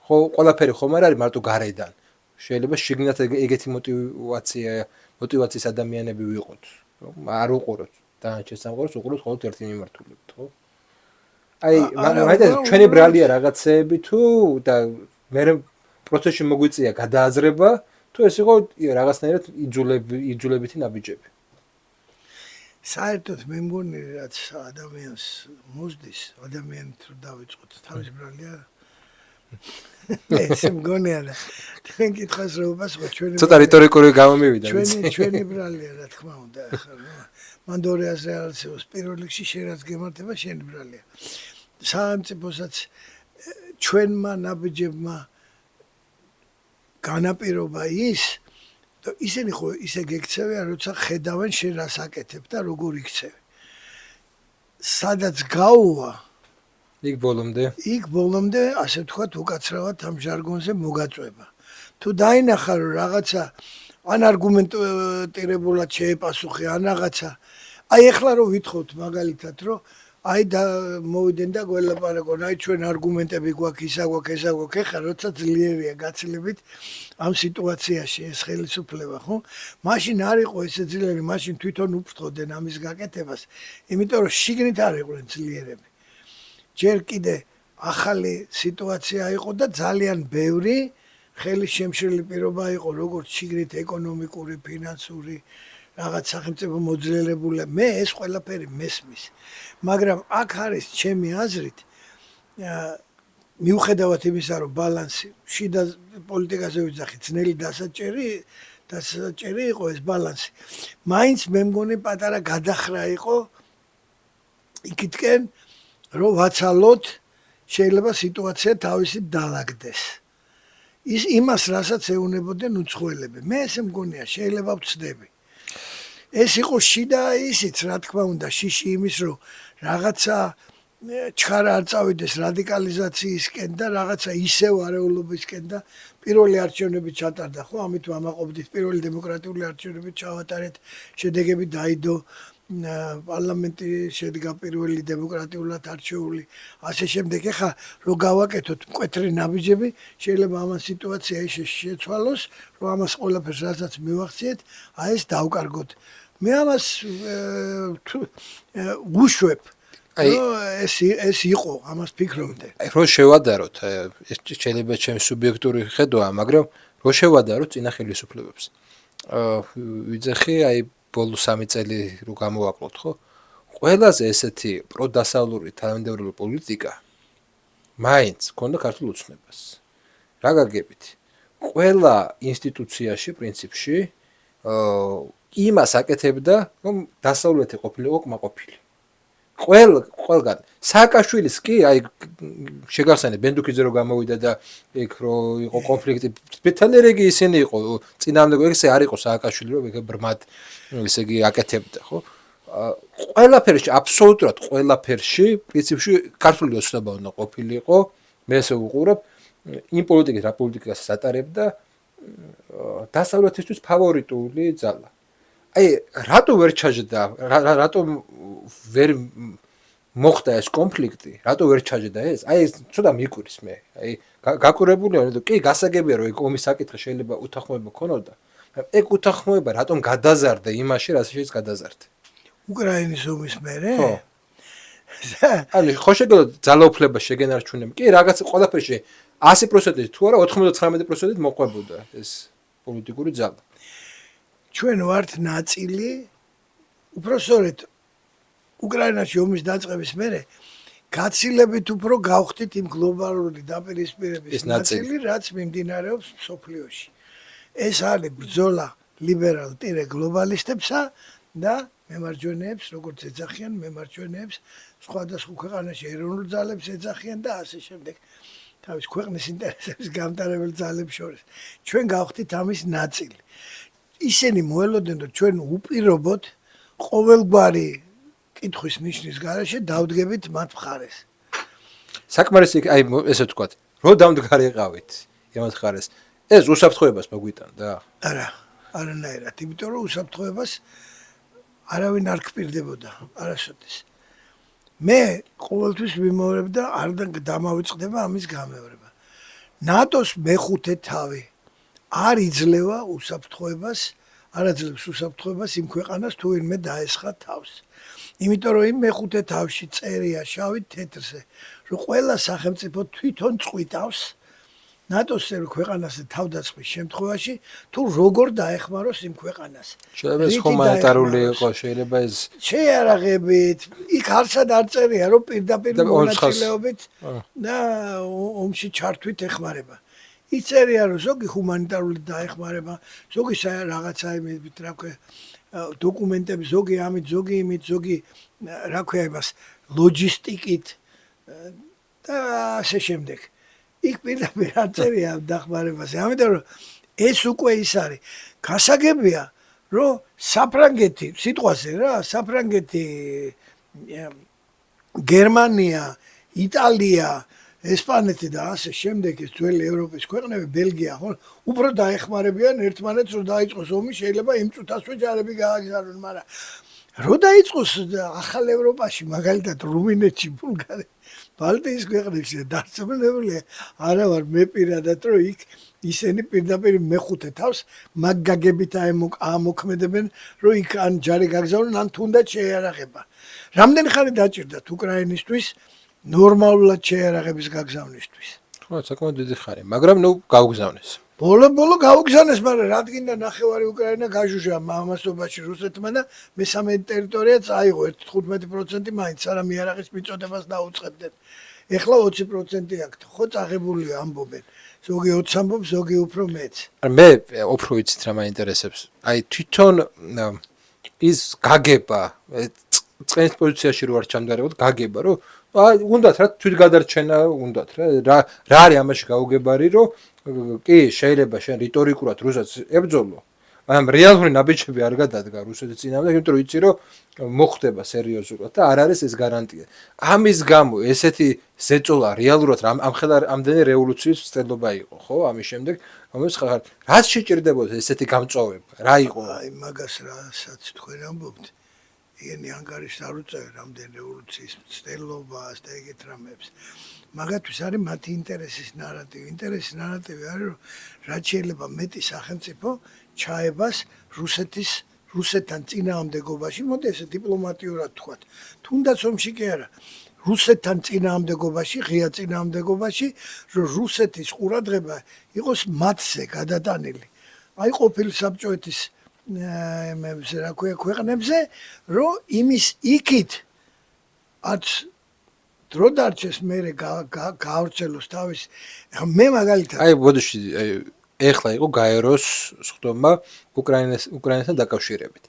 ხო, ყველაფერი ხომ არ არის მარტო გარედან. შეიძლება შიგნით ეგეთი мотивაციის ადამიანები ვიყოთ, რომ არ უყუროთ დანარჩენ სამყაროს, უყუროთ მხოლოდ ერთი მიმართულებით, ხო? აი, მაგალითად, ჩვენი ბრალია რაღაცეები თუ და მე პროცესში მოგვიწია გადააზრება, თუ ეს იყო რაღაცნაირად იძულებითი ნაბიჯები. საერთოდ მე მგონი რაც ადამიანს მოსდის, ადამიანით რომ დავიწყოთ თავის ბრალია ეს მგონი არა. თქვენ კითხავს რომ უბრალოდ ჩვენი ცოტა რიტორიკული გამომივიდა ვიცი. ჩვენი ბრალია რა თქმა უნდა ახლა მანდ ორი აზრი არ არსებობს პირველ რიგში შენ რაც გემართება შენი ბრალია. სახელმწიფოსაც ჩვენმა ნაბიჯებმა განაპირობა ის ისინი ხო ისე გექცევიან როცა ხედავენ შენ რას აკეთებ და როგორ იქცევი. სადაც გაუვა იქ ბოლომდე ასე ვთქვათ უკაცრავად ამ ჟარგონზე მოგაწვება. თუ დაინახა რომ რაღაცა ან არგუმენტირებულად შეეპასუხე ან რაღაცა აი ეხლა რომ ვითხოვთ მაგალითად რომ აი და მოვიდნენ და გველაპარაკონ აი ჩვენ არგუმენტები გვაქვს ისა გვაქვს ესა გვაქვს ეხლა როცა ძლიერია გაცილებით ამ სიტუაციაში ეს ხელისუფლება ხო მაშინ არ იყო ესე ძლიერი მაშინ თვითონ უფრთხოდნენ ამის გაკეთებას იმიტომ რომ შიგნით არ იყვნენ ძლიერები ჯერ კიდე ახალი სიტუაცია იყო და ძალიან ბევრი ხელის შემშლელი პირობა იყო როგორც შიგნით ეკონომიკური ფინანსური რაღაც სახელმწიფო მოძრაობები მე ეს ყველაფერი მესმის მაგრამ აქ არის ჩემი აზრით მიუხედავად იმისა რომ ბალანსი შიდა პოლიტიკაზე ვიძახი ძნელი დასაჭერი იყო ეს ბალანსი მაინც მე მგონი პატარა გადახრა იყო იქითკენ რომ ვაცალოთ შეიძლება სიტუაცია თავისით დაალაგდეს ის იმას რასაც ეუნებოდნენ უცხოელები მე ესე მგონია შეიძლება ვწდები ეს იყო შიდა ისიც რა თქმა უნდა შიში იმის რომ რაღაცა ჩხარა არ წავიდეს რადიკალიზაციისკენ და რაღაცა ისევ არეულობისკენ და პირველი არჩევნები ჩატარდა ხო ამით ვამაყობდით პირველი დემოკრატიული არჩევნები ჩავატარეთ შედეგები დაიდო პარლამენტი შედგა პირველი დემოკრატიულად არჩეული ასე შემდეგ ეხა რო გავაკეთოთ მკვეთრი ნაბიჯები შეიძლება ამან სიტუაცია ისე შეცვალოს რომ ამას ყველაფერს რასაც მივახციეთ აი ეს დავკარგოთ მე ამას ვუშვებ ეს იყო ამას ფიქრობდე აი რო შევადაროთ ეს შეიძლება ჩემი სუბიექტური ხედვაა მაგრამ რო შევადაროთ წინა ხელისუფლებებს ვიძახი აი ბოლო 3 წელი რო გამოვაკლოთ ხო ყველაზე ესეთი პროდასავლური თანამდებობრივი პოლიტიკა მაინც ქონდა ქართულ უცნობას რა გაგებით ყველა ინსტიტუციაში პრინციპში იმას აკეთებდა რომ დასავლეთი ყოფილიყო კმაყოფილი ყველგან სააკაშვილის კი აი შეგახსენე ბენდუქიძე რო გამოვიდა და იქ რო იყო კონფლიქტი ბეთალერეგი ისინი იყო წინააღმდეგო ესე არ იყო სააკაშვილი რომ ეგ ბრმად ესე იგი აკეთებდა ხო ყველაფერში აბსოლუტურად ყველაფერში პრინციპში ქართული ოცნება უნდა ყოფილიყო მე ესე ვუყურებ იმ პოლიტიკის რა პოლიტიკას ატარებდა დასავლეთისთვის ფავორიტული ძალა აი რატო ვერ ჩაჯდა რატო ვერ მოხდა ეს კონფლიქტი რატო ვერ ჩაჯდა ეს აი ეს ცოტა მიკვირს მე აი გაკურებულია რომ კი გასაგებია რომ ეგ ომის საკითხი შეიძლება უთანხმოება ქონოდა ეგ უთანხმოება რატომ გადაზარდა იმაში რასაც გადაზარდა უკრაინის ომის მერე ხო ანუ ხო შეგიძლიათ ძალაუფლება შეგენარჩუნებ კი რაღაც ყველაფერში 100% თუ არა 99% მოყვებოდა ეს პოლიტიკური ძალა ჩვენ ვართ ნაწილი უпроსორეთ უკრაინაში ომის დაწყების მერე გაცილებით უფრო გავხდით იმ გლობალური დაპირისპირების ნაწილი რაც მიმდინარეობს მსოფლიოში ეს არის ბრძოლა ლიბერალ ტირე გლობალისტებსა და მემარჯვენეებს როგორც ეძახიან მემარჯვენეებს სხვადასხვა ქვეყანაში ეროვნულ ძალებს ეძახიან და ასე შემდეგ თავის ქვეყნის ინტერესების გამტარებელ ძალებს შორის ჩვენ გავხდით ამის ნაწილი ისინი მოელოდნენ რომ ჩვენ უპირობოდ ყოველგვარი კითხვის ნიშნის გარეშე დავდგებით მათ მხარეს. საკმარისი აი ესე ვთქვათ, რო დამდგარიყავით იმათ მხარეს. ეს უსაფრთხოებას მოგვიტანდა? არა, არანაირად, იმიტომ რომ უსაფრთხოებას არავინ არ გპირდებოდა, არასოდეს. მე ყოველთვის ვიმეორებ და არ დამავიწყდება ამის გამეორება. ნატოს მეხუთე თავი არ იძლევა უსაფრთხოებას, არ აძლევს უსაფრთხოებას იმ ქვეყანას თუ ვინმე დაესხა თავს. იმიტომ რომ იმ მეხუთე თავში წერია შავით თეთრზე, რომ ყველა სახელმწიფო თვითონ წყვიტავს ნატოს წევრ ქვეყანას თავდაცვის შემთხვევაში თუ როგორ დაეხმაროს იმ ქვეყანას. შეიძლება ეს ჰუმანიტარული იყოს, შეიძლება ეს შეიარაღებით, იქ არსად არ წერია რომ პირდაპირ მონაწილეობით და ომში ჩართვით ეხმარება. იქ წერია რომ ზოგი ჰუმანიტარული დაეხმარება, ზოგი რაღაცა იმით, რა ქვია, დოკუმენტები, ზოგი ამით, ზოგი იმით, ზოგი რა ქვია იმას, ლოჯისტიკით და ასე შემდეგ. იქ პირდაპირ არ წერია დახმარებაზე. ამიტომ რომ ეს უკვე ის არის. გასაგებია, რომ საფრანგეთი, სიტყვაზე რა, საფრანგეთი, გერმანია, იტალია, ესპანეთი და ასე შემდეგ ეს ძველი ევროპის ქვეყნები, ბელგია, ხო, უფრო დაეხმარებიან ერთმანეთს, რომ დაიწყოს ომი, შეიძლება იმ წუთასვე ჯარები გააგზავნონ, მაგრამ რო დაიწყოს ახალ ევროპაში, მაგალითად რუმინეთში, ბულგარეთში, ბალტიის ქვეყნებში დარწმუნებულია არა ვარ მე პირადად რომ იქ ისინი პირდაპირ მეხუთე თავს მაგ გაგებით ამოქმედებენ რომ იქ ან ჯარი გაგზავნონ ან თუნდაც შეიარაღება. რამდენი ხანი დაჭირდათ უკრაინისთვის ნორმალურად შეიარაღების გაგზავნისთვის? ხო, საკმაოდ დიდი ხანი, მაგრამ ნუ გაუგზავნეს. ბოლო გაუგზავნეს, მაგრამ რადგან ნახევარი უკრაინა გაჟუჟა ამასობაში რუსეთმა და მესამე ტერიტორია წაიღო 15% მაინც არა მიარაღის მიწოდებას დაუწყებდნენ. ეხლა 20% აქვს, ხო წაღებულია ამბობენ. ზოგი 20 ამბობს, ზოგი უფრო მეც. მე უფრო ვიცით რა მაინტერესებს. აი თვითონ ის გაგება წყენის პოზიციაში რო არ ჩამდარებოდ გაგება რომ აი უნდათ რა თვითგადარჩენა უნდათ რა არის ამაში გაუგებარი რომ კი შეიძლება შენ რიტორიკულად რუსეთს ებრძოლო, მაგრამ რეალური ნაბიჯები არ გადადგა რუსეთის წინააღმდეგ, იმიტომ რომ იცი რომ მოხდება სერიოზულად და არ არის ეს გარანტია. ამის გამო ესეთი ზეწოლა რეალურად ამდენი რევოლუციის მცდელობა იყო, ხო, ამის შემდეგ, რომელიც რაც შეჭირდებოდა ესეთი გამწვავება, რა იყო? აი მაგას რასაც თქვენ ამბობთ, იანი ანგარიშს არ უწევენ ამდენ რევოლუციის მცდელობას და ეგეთ რამებს. მაგათთვის არის მათი ინტერესის ნარატივი. ინტერესის ნარატივი არის, რომ რაც შეიძლება მეტი სახელმწიფო ჩაებას რუსეთთან წინააღმდეგობაში, მოდი ესე დიპლომატიურად თქვათ. თუნდაც ომში კი არა, რუსეთთან წინააღმდეგობაში, ღია წინააღმდეგობაში, რომ რუსეთის ყურადღება იყოს მათზე გადატანილი. აი ყოფილი საბჭოეთის რა ქვია ქვეყნებზე, რომ იმის იქით არც დრო დარჩეს მერე გაავრცელოს თავის მე მაგალითად აი ბოდიში ეხლა იყო გაეროს სხდომა უკრაინასთან დაკავშირებით.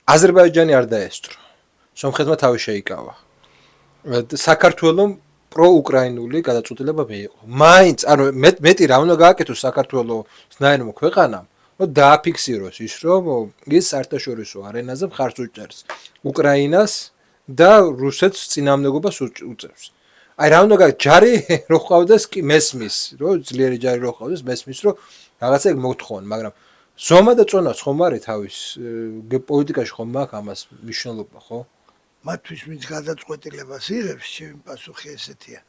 აზერბაიჯანი არ დაესწრო. სომხეთმა თავი შეიკავა. საქართველოს პროუკრაინული გადაწყვეტილება მიიღო. მაინც ანუ მეტი რა უნდა გააკეთოს საქართველოს ნაირმა ქვეყანამ, რომ დააფიქსიროს ის, რომ ის საერთაშორისო არენაზე მხარს უჭერს უკრაინას და რუსეთს წინააღმდეგობას უწევს. აი რა უნდა ჯარი რო ყავდეს კი მესმის, რომ ძლიერი ჯარი რო ყავდეს მესმის, რომ რაღაცა ეგ მოთხოვან, მაგრამ ზომა და წონაც ხომ არის თავის პოლიტიკაში ხომ აქვს ამას მნიშვნელობა, ხო? მათთვის ვინც გადაწყვეტილებას იღებს, ჩემი პასუხი ესეთია.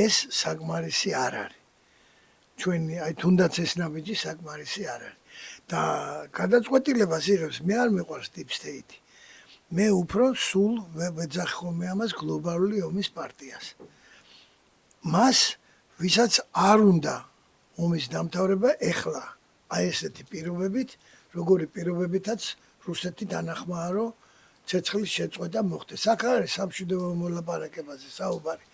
ეს საკმარისი არ არის. ჩვენი აი თუნდაც ეს ნაბიჯი საკმარისი არ არის. და გადაწყვეტილებას იღებს, მე არ მეყვარს deep state. მე უფრო სულ ვეძახ ხოლმე ამას გლობალური ომის პარტიას. მას ვისაც არ უნდა ომის დამთავრება ეხლა, აი ესეთი პირობებით, როგორი პირობებითაც რუსეთი დანახმაა, რომ ცეცხლის შეწყვეტა მოხდეს. აქ არის სამშვიდობო მოლაპარაკებაზე საუბარი.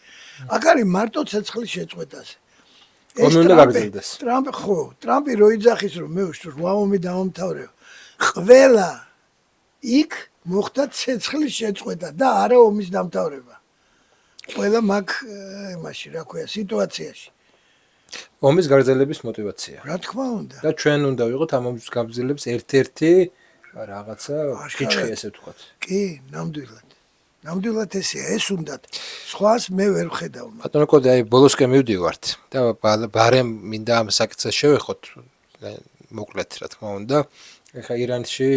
აქ არის მარტო ცეცხლის შეწყვეტაზე. ომი უნდა გაგრძელდეს. ტრამპი რო იძახის, რომ მე რვა ომი დავამთავრებ, ყველა იქ მოხდა ცეცხლის შეწყვეტა და არა ომის დამთავრება. ყველა მაგ იმაში, რა ქვია, სიტუაციაში. ომის გაგრძელების мотиваცია. რა თქმა უნდა. და ჩვენ უნდა ვიყოთ ამ ომის გაგრძელების ერთ-ერთი რაღაცა კიჩხი ესე ვთქვათ. კი, ნამდვილად. ნამდვილად ესეა, ეს უნდათ. სხვას მე ვერ ვხედავ. ბატონო კოდე, აი ბოლოსკენ მივდივართ და ბარემ მინდა ამ საკითხს შევეხოთ მოკლედ, რა თქმა უნდა. ეხა ირანში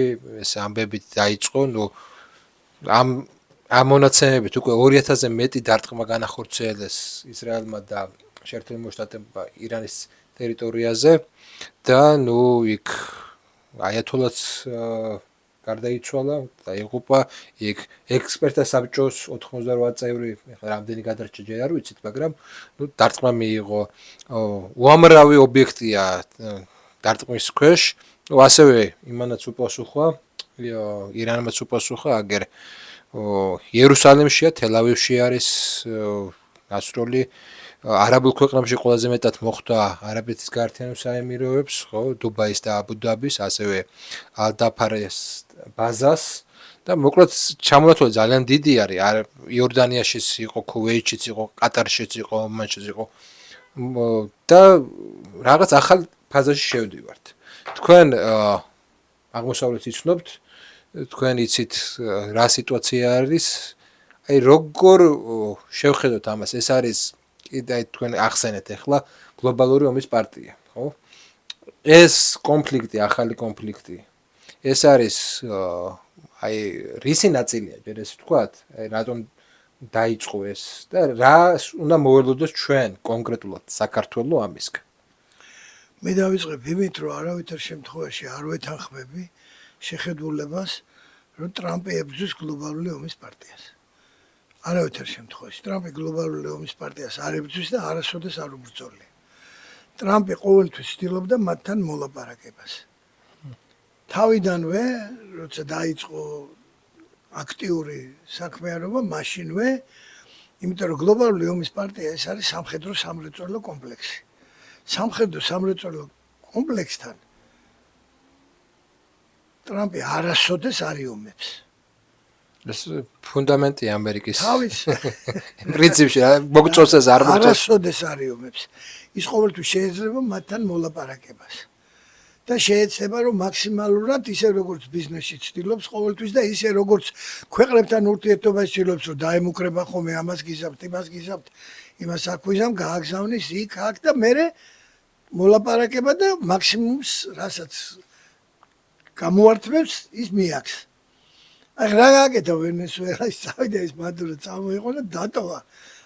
ეს ამბები დაიწყო, ნუ ამ ამ მონაცემებით უკვე 2000-ზე მეტი დარტყმა განახორციელეს ისრაელმა და შეერთებულ შტატებმა ირანის ტერიტორიაზე და ნუ იქ აიათოლაც გარდაიცვალა და იღუპა იქ ექსპერტთა საბჭოს 88 წევრი, ეხლა რამდენი გადარჩა ჯერ არ ვიცით, მაგრამ ნუ დარტყმა მიიღო. უამრავი ობიექტია დარტყმის ქვეშ, ასევე იმანაც უპასუხა, ირანმაც უპასუხა, აგერ იერუსალიმშია, თელ-ავივში არის გასროლი. არაბულ ქვეყნებში ყველაზე მეტად მოხვდა არაბეთის გაერთიანებულ საემიროებს, ხო, დუბაის და აბუ-დაბის, ასევე ალ-დაფარეს ბაზას და მოკლედ ჩამონათვალი ძალიან დიდი არის. იორდანიაშიც იყო, ქუვეითშიც იყო, ყატარშიც იყო, ომანშიც იყო და რაღაც ახალ ფაზაში შევდივართ. თქვენ აღმოსავლეთს იცნობთ, თქვენ იცით რა სიტუაცია არის, აი როგორ შევხედოთ ამას, ეს არის კიდე თქვენ ახსენეთ ახლა გლობალური ომის პარტია, ხო? ეს კონფლიქტი, ახალი კონფლიქტი. ეს არის აი რისი ნაწილია, ჯერ ესე ვთქვათ, აი რატომ დაიწყო ეს და რა უნდა მოველოდოს ჩვენ კონკრეტულად საქართველოს ამისგან. მე დავიწყებ იმით, რომ არავითარ შემთხვევაში არ ვეთანხმები შეხედულებას, რომ ტრამპი ებრძვის გლობალური ომის პარტიას. არავითარ შემთხვევაში ტრამპი გლობალური ომის პარტიას არ ებრძვის და არასოდეს არ უბრძოლია. ტრამპი ყოველთვის ცდილობდა მათთან მოლაპარაკებას. თავიდანვე, როცა დაიწყო აქტიური საქმიანობა, მაშინვე, იმიტომ რომ გლობალური ომის პარტია ეს არის სამხედრო სამრეწველო კომპლექსი. სამხედრო სამრეწველო კომპლექსთან ტრამპი არასოდეს არ იომებს. ეს ფუნდამენტია ამერიკის. თავის პრინციპში მოგწონს ეს არ მოგწონს. არასოდეს არ იომებს. ის ყოველთვის შეიძლება მათთან მოლაპარაკებას. და შეეცდება რომ მაქსიმალურად ისე როგორც ბიზნესში ცდილობს ყოველთვის და ისე როგორც ქვეყნებთან ურთიერთობაში ცდილობს რომ დაემუქრება ხოლმე ამას გიზავთ, იმას გიზავთ, იმას აქვიზამ, გააგზავნის იქ აქ და მერე მოლაპარაკება და მაქსიმუმს რასაც გამოართმევს ის მიაქს. აი რა გაკეთა ვენესუელაში წავიდა ის მადურო წამოიყო და დატოვა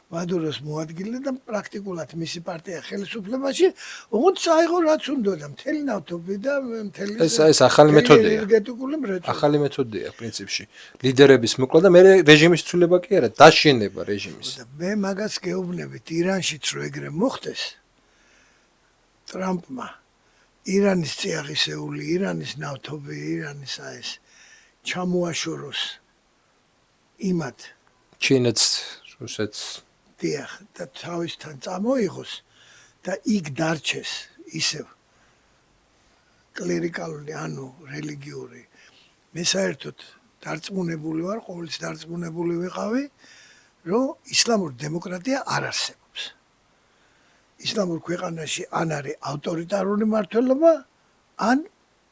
მადუროს მოადგილე და პრაქტიკულად მისი პარტია ხელისუფლებაში, ოღონდ წაიღო რაც უნდოდა, მთელი ნავთობი და მთელი ეს ახალი მეთოდია. ენერგეტიკული მრეწველობა. ახალი მეთოდია პრინციპში. ლიდერების მოკვლა და მე რეჟიმის ცვლილება კი არა, დაშინება რეჟიმის. მე მაგას გეუბნებით ირანშიც რო ეგრე მოხდეს ტრამპმა ირანის წიაღისეული, ირანის ნავთობი, ირანის ეს ჩამოაშოროს იმათ ჩინეთს, რუსეთს დიახ და თავისთან წამოიღოს და იქ დარჩეს ისევ კლერიკალური ანუ რელიგიური მე საერთოდ დარწმუნებული ვარ, ყოველთვის დარწმუნებული ვიყავი, რომ ისლამური დემოკრატია არ არსებობს. ისლამურ ქვეყანაში ან არის ავტორიტარული მმართველობა, ან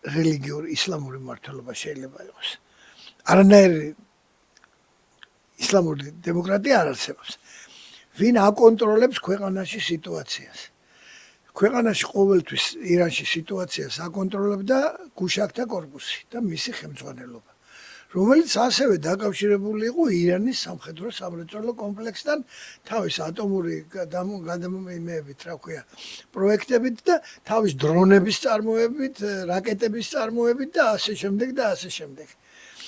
რელიგიური ისლამური მმართველობა შეიძლება იყოს. არანაირი ისლამური დემოკრატია არ არსებობს. ვინ აკონტროლებს ქვეყანაში სიტუაციას? ქვეყანაში ყოველთვის ირანში სიტუაციას აკონტროლებდა გუშაქთა კორპუსი და მისი ხელმძღვანელობა, რომელიც ასევე დაკავშირებული იყო ირანის სამხედრო სამრეწველო კომპლექსთან, თავის ატომური გადამოიმეებით, რა ქვია, პროექტებით და თავის დრონების წარმოებით, რაკეტების წარმოებით და ასე შემდეგ და ასე შემდეგ.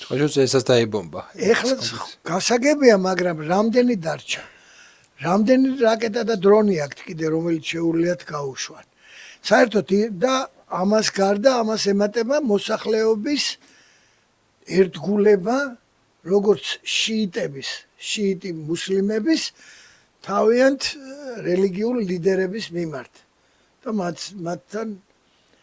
თქოს ესაც დაიბომბა. ეხლა გასაგებია, მაგრამ რამდენი დარჩა? რამდენი რაკეტა და დრონი აქვს კიდე, რომელიც შეუძლიათ გაუშვან. საერთოდ და ამას გარდა ამას ემატება მოსახლეობის ერთგულება, როგორც შიიტი მუსლიმების თავიანთ რელიგიურ ლიდერების მიმართ. და მათთან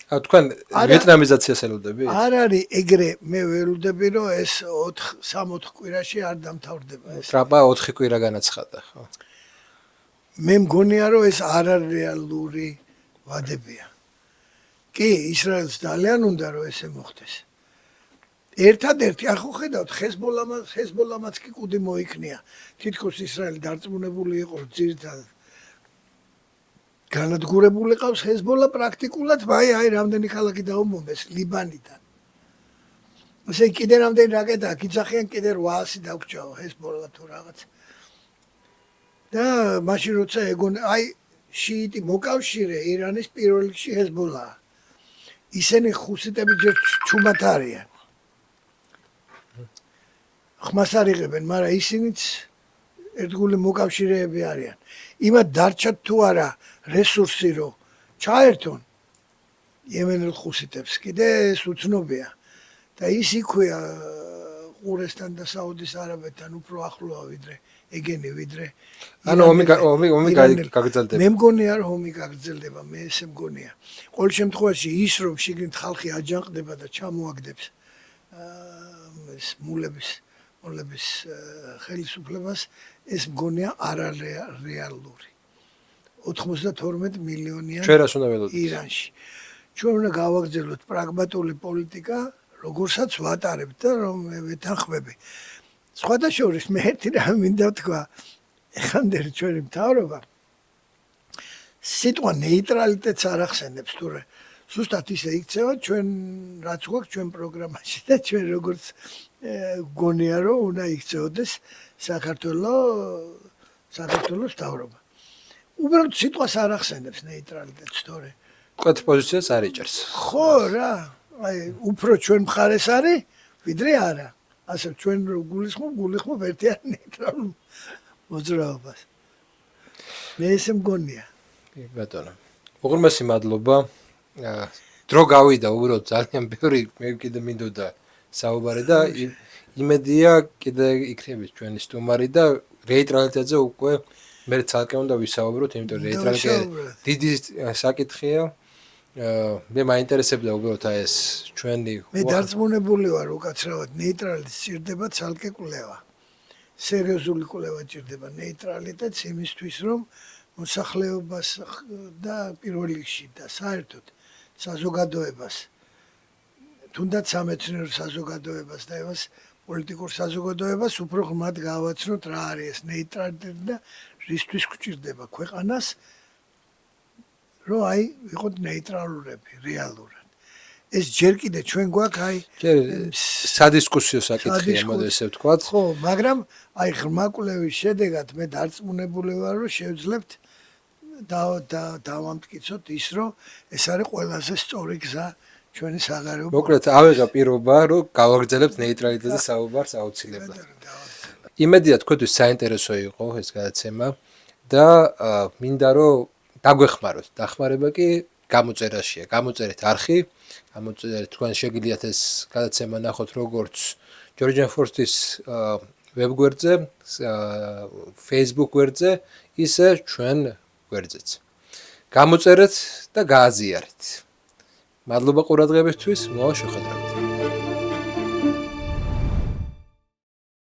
თქვენ ვიეტნამიზაციას ელოდები? არ არის ეგრე, მე ველოდები, რომ ეს 3-4 კვირაში არ დამთავრდება ეს. ტრამპა 4 კვირა განაცხადა, ხო? მე მგონია, რომ ეს არ არის რეალური ვადებია. კი, ისრაელს ძალიან უნდა რომ ესე მოხდეს. ერთადერთი, ახო ხედავთ, ხეზბოლამაც კი კუდი მოიქნია. თითქოს ისრაელი დარწმუნებული იყო, რომ ძირითადად განადგურებული ყავს ხეზბოლა პრაქტიკულად, აი რამდენი ქალაქი დაუმბობეს ლიბანიდან. ესე კიდე რამდენი რაკეტა გიძახიან კიდე 800 დაგჭაო ჰეზბოლა თუ რაღაც. და მაშინ როცა ეგონ აი შიიტი მოკავშირე ირანის პირველ რიგში ჰეზბოლა. ისინი ხუსიტები ჯერ ჩუმად არიან. ხმას არ იღებენ, მაგრამ ისინიც ერთგული მოკავშირეები არიან. იმათ დარჩათ თუ არა რესურსი რომ ჩაერთონ იემენელ ხუსიტებს კიდე ეს უცნობია. და ის იქვეა ყურესთან და საუდის არაბეთთან უფრო ახლოა ვიდრე ეგენი ვიდრე ანუ ომი გაგრძელდება. მე მგონია რომ ომი გაგრძელდება, მე ესე მგონია. ყოველ შემთხვევაში ის რომ შიგნით ხალხი აჯანყდება და ჩამოაგდებს ეს მოლების ხელისუფლებას, ეს მგონია არარეალური. 92 მილიონია ჩვენ რას უნდა ველოდოთ? ირანში. ჩვენ უნდა გავაგრძელოთ პრაგმატული პოლიტიკა, როგორსაც ვატარებთ და რომ ვეთანხმები. სხვათა შორის მე ერთი რამ მინდა თქვა, ეხანდელი ჩვენი მთავრობა სიტყვა ნეიტრალიტეტს არ ახსენებს თურმე ზუსტად ისე იქცევა ჩვენ რაც გვაქვს ჩვენ პროგრამაში და ჩვენ როგორც გონია რომ უნდა იქცეოდეს საქართველოს მთავრობა. უბრალოდ სიტყვას არ ახსენებს ნეიტრალიტეტს თორე. მკვეთ პოზიციას არ იჭერს. ხო რა, აი უფრო ჩვენ მხარეს არის, ვიდრე არა. ასე ჩვენ რო გულისხმობ ერთიან ნეიტრალურ მოძრაობას. მე ესე მგონია. კი ბატონო. უღრმესი მადლობა. დრო გავიდა უბრალოდ ძალიან ბევრი მე კიდე მინდოდა საუბარი და იმედია კიდე იქნებით ჩვენი სტუმარი და ნეიტრალიტეტზე უკვე მე ცალკე უნდა ვისაუბროთ, იმიტომ რომ ნეიტრალიტეტი დიდი საკითხია. მე მაინტერესებდა უბრალოდ ეს ჩვენი მე დარწმუნებული ვარ უკაცრავად ნეიტრალიტეტს ჭირდება ცალკე კვლევა. სერიოზული კვლევა ჭირდება ნეიტრალიტეტს იმისთვის რომ მოსახლეობას და პირველ რიგში და საერთოდ საზოგადოებას თუნდაც სამეცნიერო საზოგადოებას და იმას პოლიტიკურ საზოგადოებას უფრო ღრმად გავაცნოთ რა არის ეს ნეიტრალიტეტი და რისთვის გვჭირდება ქვეყანას რომ აი ვიყოთ ნეიტრალურები რეალურად. ეს ჯერ კიდე ჩვენ გვაქვს აი სადისკუსიო საკითხია მოდი ესე ვთქვათ. ხო, მაგრამ აი ღრმა კვლევის შედეგად მე დარწმუნებული ვარ რომ შევძლებთ დავამტკიცოთ ის რომ ეს არის ყველაზე სწორი გზა ჩვენი საგარეო. მოკლედ ავიღა პირობა რომ გავაგრძელებთ ნეიტრალიტეტზე საუბარს აუცილებლად. იმედია თქვენთვის საინტერესო იყო ეს გადაცემა და მინდა რომ დაგვეხმაროთ. დახმარება კი გამოწერაშია. გამოწერეთ არხი, გამოწერეთ თქვენ შეგიძლიათ ეს გადაცემა ნახოთ როგორც Georgian Force-ის ვებგვერდზე, Facebook გვერდზე, ისე ჩვენ გვერდზეც. გამოწერეთ და გააზიარეთ. მადლობა ყურადღებისთვის, მოაშვიხოთ.